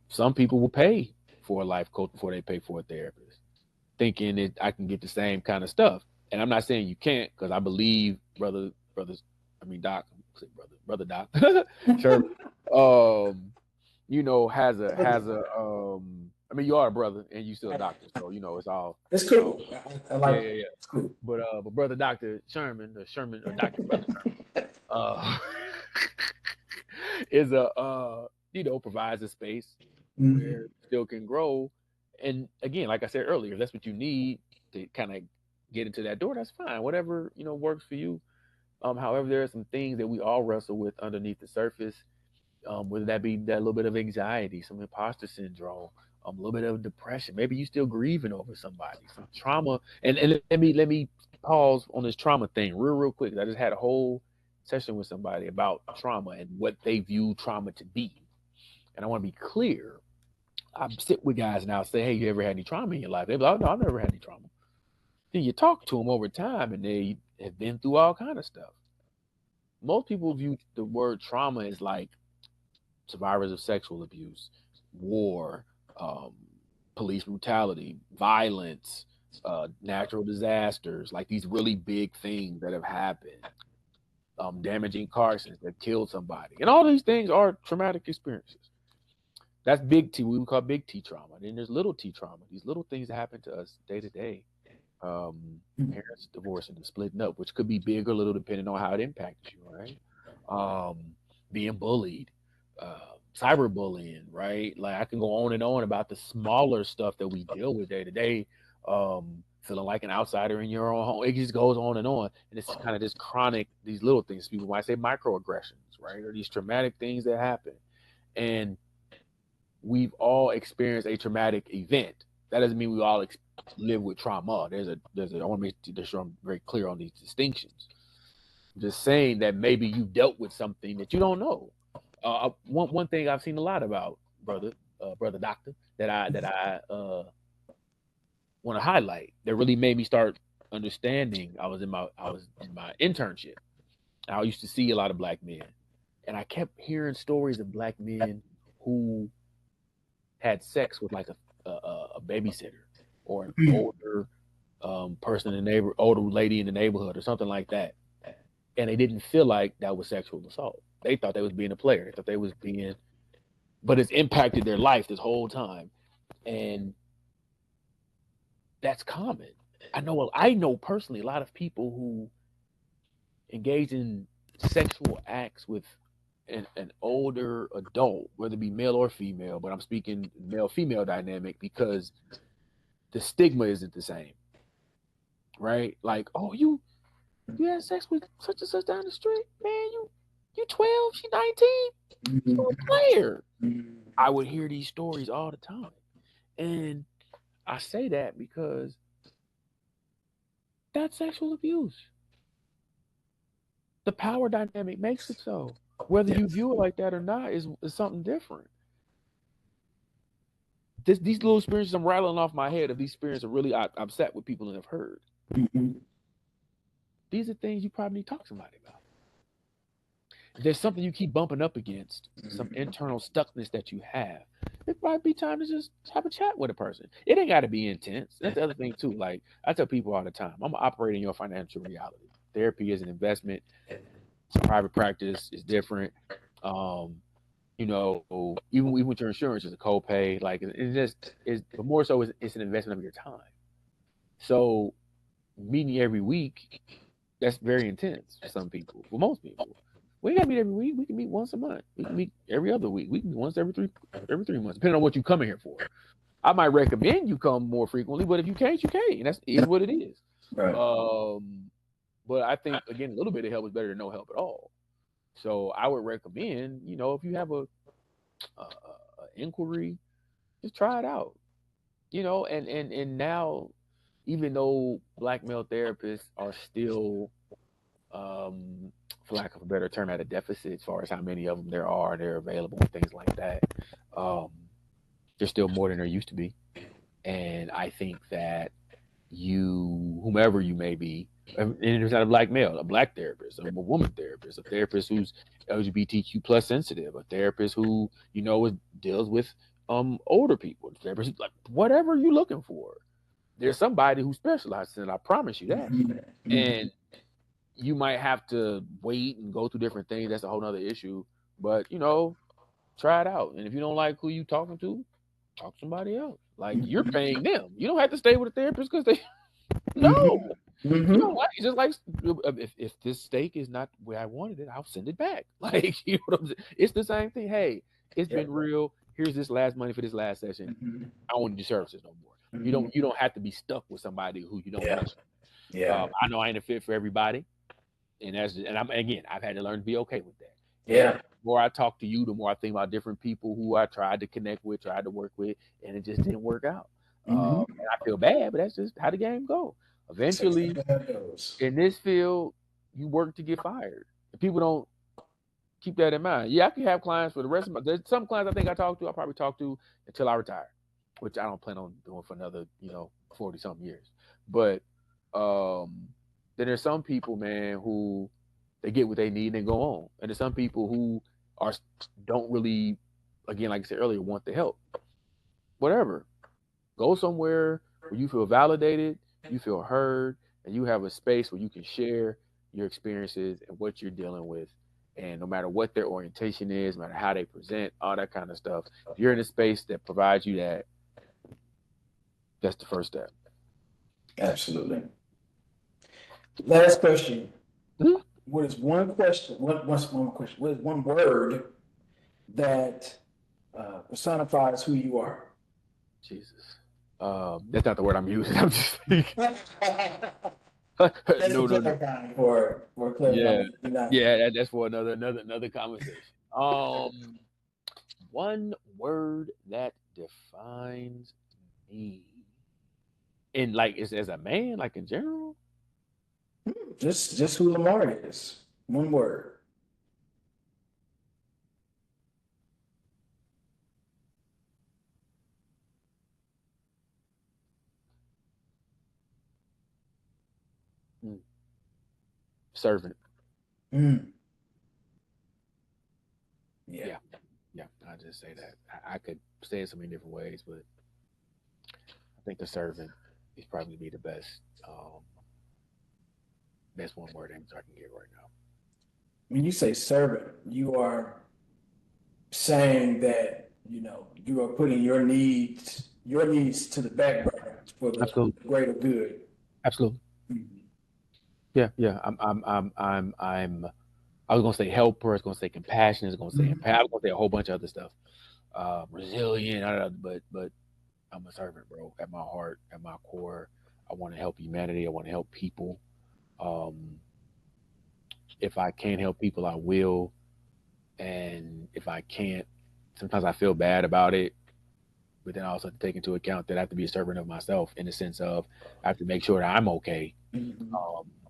some people will pay for a life coach before they pay for a therapist, thinking that I can get the same kind of stuff. And I'm not saying you can't, because I believe Doc, brother Doc, Sherman, has a you are a brother and you still a doctor, so it's all. It's cool. I like yeah. It's cool. But brother Dr. Sherman, or Dr. Brother Sherman, is provides a space where you still can grow. And again, like I said earlier, if that's what you need to kind of get into that door, that's fine. Whatever, works for you. However, there are some things that we all wrestle with underneath the surface, whether that be that little bit of anxiety, some imposter syndrome, a little bit of depression. Maybe you still grieving over somebody, some trauma. And let me pause on this trauma thing real quick. I just had a whole session with somebody about trauma and what they view trauma to be. And I want to be clear. I sit with guys now, say, "Hey, you ever had any trauma in your life?" They're like, "Oh, no, I've never had any trauma." Then you talk to them over time, and they have been through all kind of stuff. Most people view the word trauma as like survivors of sexual abuse, war, um, police brutality, violence, natural disasters, like these really big things that have happened, damaging car accidents that killed somebody. And all these things are traumatic experiences. That's big T, we would call big T trauma. Then there's little T trauma, these little things that happen to us day to day. Parents divorcing and splitting up, which could be big or little depending on how it impacts you, right? Being bullied, cyberbullying, right? Like, I can go on and on about the smaller stuff that we deal with day to day. Feeling like an outsider in your own home. It just goes on. And it's kind of this chronic, these little things. People might say microaggressions, right? Or these traumatic things that happen. And we've all experienced a traumatic event. That doesn't mean we all live with trauma. I want to make sure I'm very clear on these distinctions. I'm just saying that maybe you dealt with something that you don't know. One thing I've seen a lot about, brother doctor, that I want to highlight, that really made me start understanding. I was in my internship. I used to see a lot of black men, and I kept hearing stories of black men who had sex with like a babysitter or an older person in the older lady in the neighborhood or something like that, and they didn't feel like that was sexual assault. They thought they was being a player. They thought they was being, but it's impacted their life this whole time, and that's common. I know personally a lot of people who engage in sexual acts with an older adult, whether it be male or female, but I'm speaking male-female dynamic because the stigma isn't the same, right? Like, "Oh, you had sex with such and such down the street, man. You 12, she 19, you a player." I would hear these stories all the time, and I say that because that's sexual abuse. The power dynamic makes it so. Whether you view it like that or not is something different. These little experiences I'm rattling off my head of these experiences are really upset with people that have heard. these are things you probably need to talk to somebody about. If there's something you keep bumping up against, some internal stuckness that you have, it might be time to just have a chat with a person. It ain't got to be intense. That's the other thing too. Like I tell people all the time, I'm operating your financial reality. Therapy is an investment. Private practice is different. Um, even with your insurance, it's a copay. Like it's just is, but more so, it's an investment of your time. So meeting every week, that's very intense for some people. For most people, we ain't gotta meet every week. We can meet once a month. We can meet every other week. We can meet once every 3 months, depending on what you coming here for. I might recommend you come more frequently, but if you can't, you can't. And that's is what it is. Right. But I think again, a little bit of help is better than no help at all. So I would recommend, if you have a inquiry, just try it out. And now, even though black male therapists are still, for lack of a better term, at a deficit as far as how many of them there are, they're available and things like that. There's still more than there used to be, and I think that whomever you may be, and it's not a black male, a black therapist, a woman therapist, a therapist who's LGBTQ plus sensitive, a therapist who deals with older people, a therapist like whatever you're looking for. There's somebody who specializes in it. I promise you that. And you might have to wait and go through different things. That's a whole nother issue. But try it out. And if you don't like who you talking to, talk to somebody else. Like you're paying them. You don't have to stay with a therapist because they no. You know what? It's just like if this steak is not where I wanted it, I'll send it back. Like what I'm saying? It's the same thing. Hey, it's been real. Here's this last money for this last session. I don't want to do services no more. You don't have to be stuck with somebody who you don't want. Yeah. I know I ain't a fit for everybody, and I've had to learn to be okay with that. Yeah. And the more I talk to you, the more I think about different people who I tried to connect with, tried to work with, and it just didn't work out. And I feel bad, but that's just how the game goes. Eventually, in this field, you work to get fired. If people don't keep that in mind. Yeah, I can have clients for the rest of my. There's some clients I think I'll probably talk to until I retire, which I don't plan on doing for another 40-something years. But then there's some people, man, who they get what they need and they go on, and there's some people who don't really, again, like I said earlier, want the help. Whatever, go somewhere where you feel validated, you feel heard, and you have a space where you can share your experiences and what you're dealing with. And no matter what their orientation is, no matter how they present, all that kind of stuff, if you're in a space that provides you that, that's the first step. Absolutely. Last question. What is one question? What's one question? What is one word that personifies who you are? Jesus. That's not the word I'm using. I'm just thinking. No. For Yeah, that's for another conversation. One word that defines me, and like as a man, like in general. Just who Lamarr is. One word. Servant. Yeah. I just say that. I could say it so many different ways, but I think the servant is probably be the best one word answer I can get right now. When you say servant, you are saying that you are putting your needs to the back burner for the greater good. Absolutely. Yeah. I was gonna say helper. I was gonna say compassionate. I was gonna say empath. I was gonna say a whole bunch of other stuff. Resilient. But I'm a servant, bro. At my heart, at my core, I want to help humanity. I want to help people. If I can't help people, I will. And if I can't, sometimes I feel bad about it. But then I also have to take into account that I have to be a servant of myself in the sense of I have to make sure that I'm okay.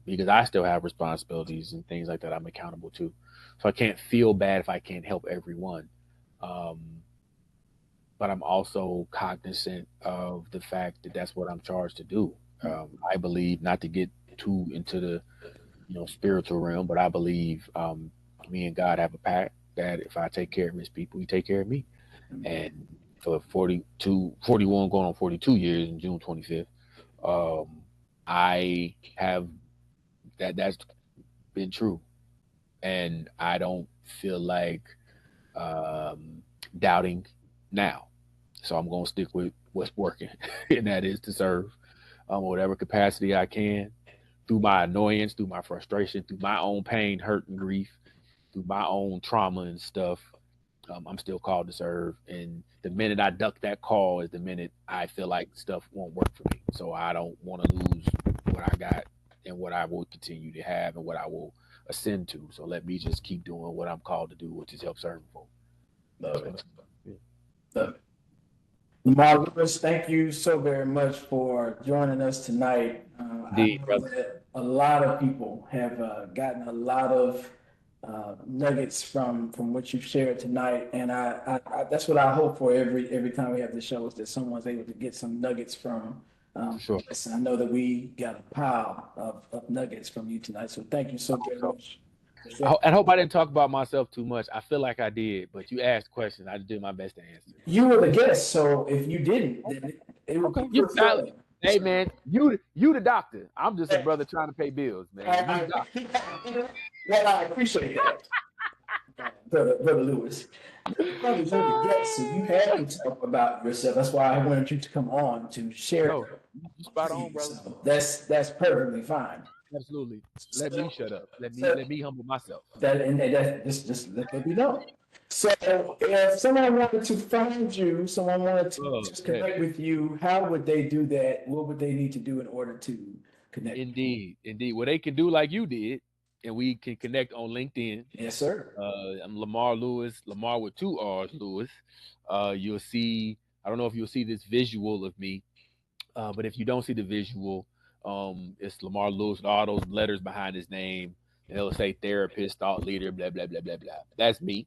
Because I still have responsibilities and things like that I'm accountable to. So I can't feel bad if I can't help everyone. But I'm also cognizant of the fact that that's what I'm charged to do. I believe, not to get too into spiritual realm, but I believe me and God have a pact that if I take care of His people, He take care of me. And for 41 going on 42 years in June 25th, um, I have that's been true, and I don't feel like um, doubting now. So I'm gonna stick with what's working, and that is to serve whatever capacity I can through my annoyance, through my frustration, through my own pain, hurt, and grief, through my own trauma and stuff. I'm still called to serve, and the minute I duck that call is the minute I feel like stuff won't work for me. So I don't want to lose what I got and what I will continue to have and what I will ascend to. So let me just keep doing what I'm called to do, which is help serve folk. Love So, it. yeah. Love it. Lamarr Lewis, thank you so very much for joining us tonight. I Indeed, know brother. that a lot of people have gotten a lot of nuggets from what you've shared tonight, and that's what I hope for every time we have the show is that someone's able to get some nuggets from For sure. this. And I know that we got a pile of nuggets from you tonight, so thank you so very So much. I hope I didn't talk about myself too much. I feel like I did, but you asked questions. I did my best to answer. You were the guest, so if you didn't, then it would Okay. be fulfilling. Hey man, you the doctor. I'm just a brother trying to pay bills, man. You the doctor. Well, I appreciate that, Brother Lewis. Brother, you're the guest, so you have to talk about yourself. That's why I wanted you to come on to share. No, you spot on, brother. So that's perfectly fine. Absolutely. Let me So, shut up. so Let me humble myself. and that just let that be known. So if someone wanted to find you, someone wanted to Oh, just okay. connect with you, how would they do that? What would they need to do in order to connect? Indeed. Indeed. Well, they can do like you did, and we can connect on LinkedIn. Yes, sir. I'm Lamarr Lewis, Lamarr with two R's, Lewis. You'll see, I don't know if you'll see this visual of me, but if you don't see the visual, it's Lamarr Lewis with all those letters behind his name. And it'll say therapist, thought leader, blah, blah, blah, blah, blah. That's me.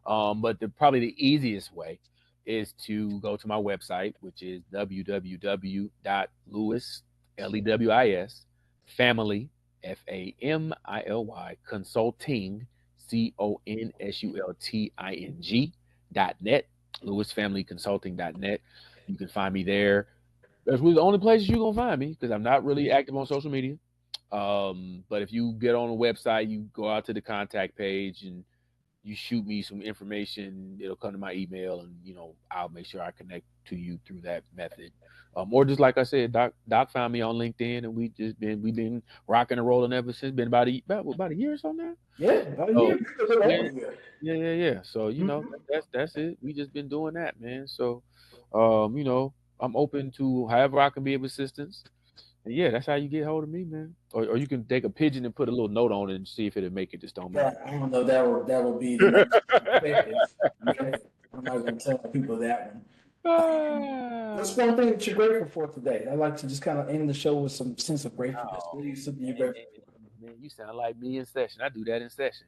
But probably the easiest way is to go to my website, which is www.lewis, Lewis, family, FAMILY, consulting, CONSULTING.net, lewisfamilyconsulting.net. You can find me there. That's really the only places you're going to find me because I'm not really active on social media. But if you get on the website, you go out to the contact page and you shoot me some information, it'll come to my email, and I'll make sure I connect to you through that method. Or just like I said, Doc found me on LinkedIn, and we've been rocking and rolling ever since. Been about a year or so now. Yeah, about a So year. A little yeah, over a year. yeah. So Mhm. that's it. We just been doing that, man. So I'm open to however I can be of assistance. And yeah, that's how you get hold of me, man. Or you can take a pigeon and put a little note on it and see if it'll make it to Stoneman. I don't know. That will be the most effective method. I'm not going to tell people that one. What's Ah. one thing that you're grateful for today? I like to just kind of end the show with some sense of gratefulness. Oh What is something you're man, grateful man, you sound like me in session. I do that in session.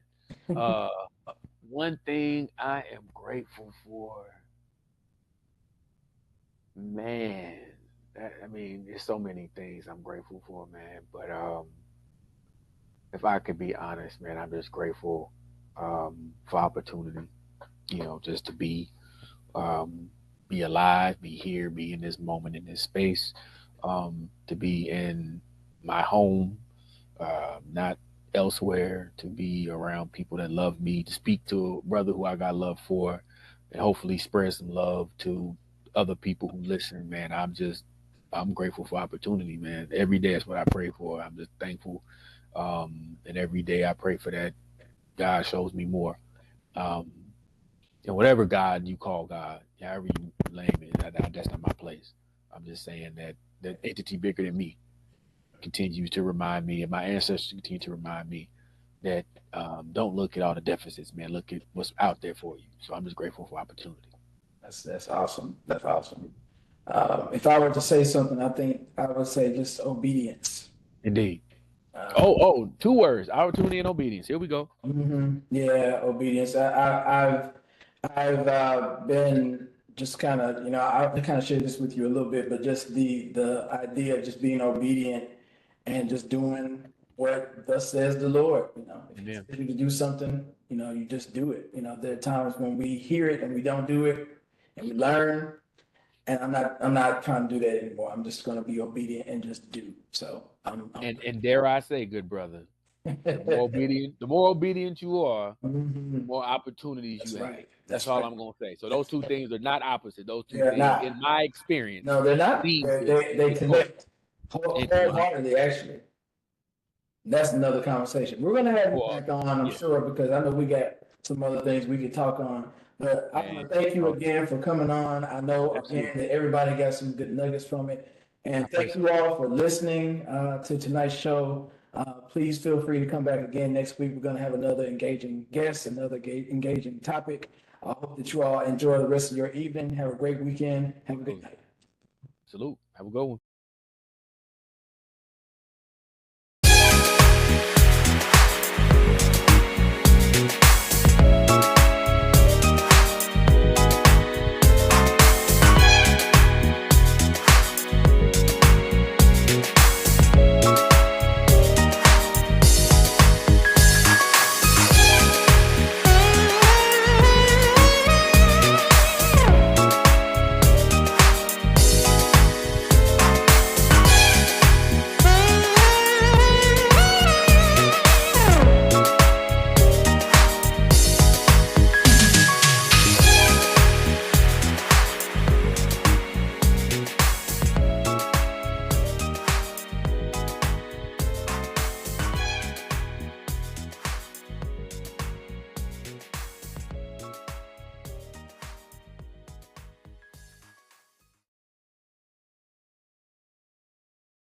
Uh, One thing I am grateful for, man. I mean, there's so many things I'm grateful for, man. But if I could be honest, man, I'm just grateful for opportunity. Just to um, be alive, be here, be in this moment, in this space, to be in my home, not elsewhere, to be around people that love me, to speak to a brother who I got love for, and hopefully spread some love to other people who listen, man. I'm grateful for opportunity, man. Every day is what I pray for. I'm just thankful. And every day I pray for that. God shows me more. Um, and whatever God you call God, however you name it, that's not my place. I'm just saying that the entity bigger than me continues to remind me, and my ancestors continue to remind me that don't look at all the deficits, man. Look at what's out there for you. So I'm just grateful for opportunity. That's awesome. That's awesome. If I were to say something, I think I would say just obedience. Indeed. Uh, Oh, two words: opportunity and obedience. Here we go. yeah, obedience. I've been just kind of, I kind of shared this with you a little bit, but just the idea of just being obedient and just doing. what thus says the Lord. If Amen. you need to do something, you just do it. There are times when we hear it and we don't do it, and we learn. And I'm not trying to do that anymore. I'm just going to be obedient and just do. So And dare I say, good brother, the more obedient you are, the more opportunities That's you have. right. That's all I'm gonna say. So those two things are not opposite. Those two They're things, not. in my experience, No, they're not. seem to They connect intertwine. wholeheartedly, actually. That's another conversation. We're going to have you Well, back on, I'm yeah, sure, because I know we got some other things we could talk on. But I want man. to thank you again for coming on. I know, again, Absolutely. that everybody got some good nuggets from it. And I thank appreciate you all for listening to tonight's show. Please feel free to come back again next week. We're going to have another engaging guest, another engaging topic. I hope that you all enjoy the rest of your evening. Have a great weekend. Have a good night. Salute. Have a good one.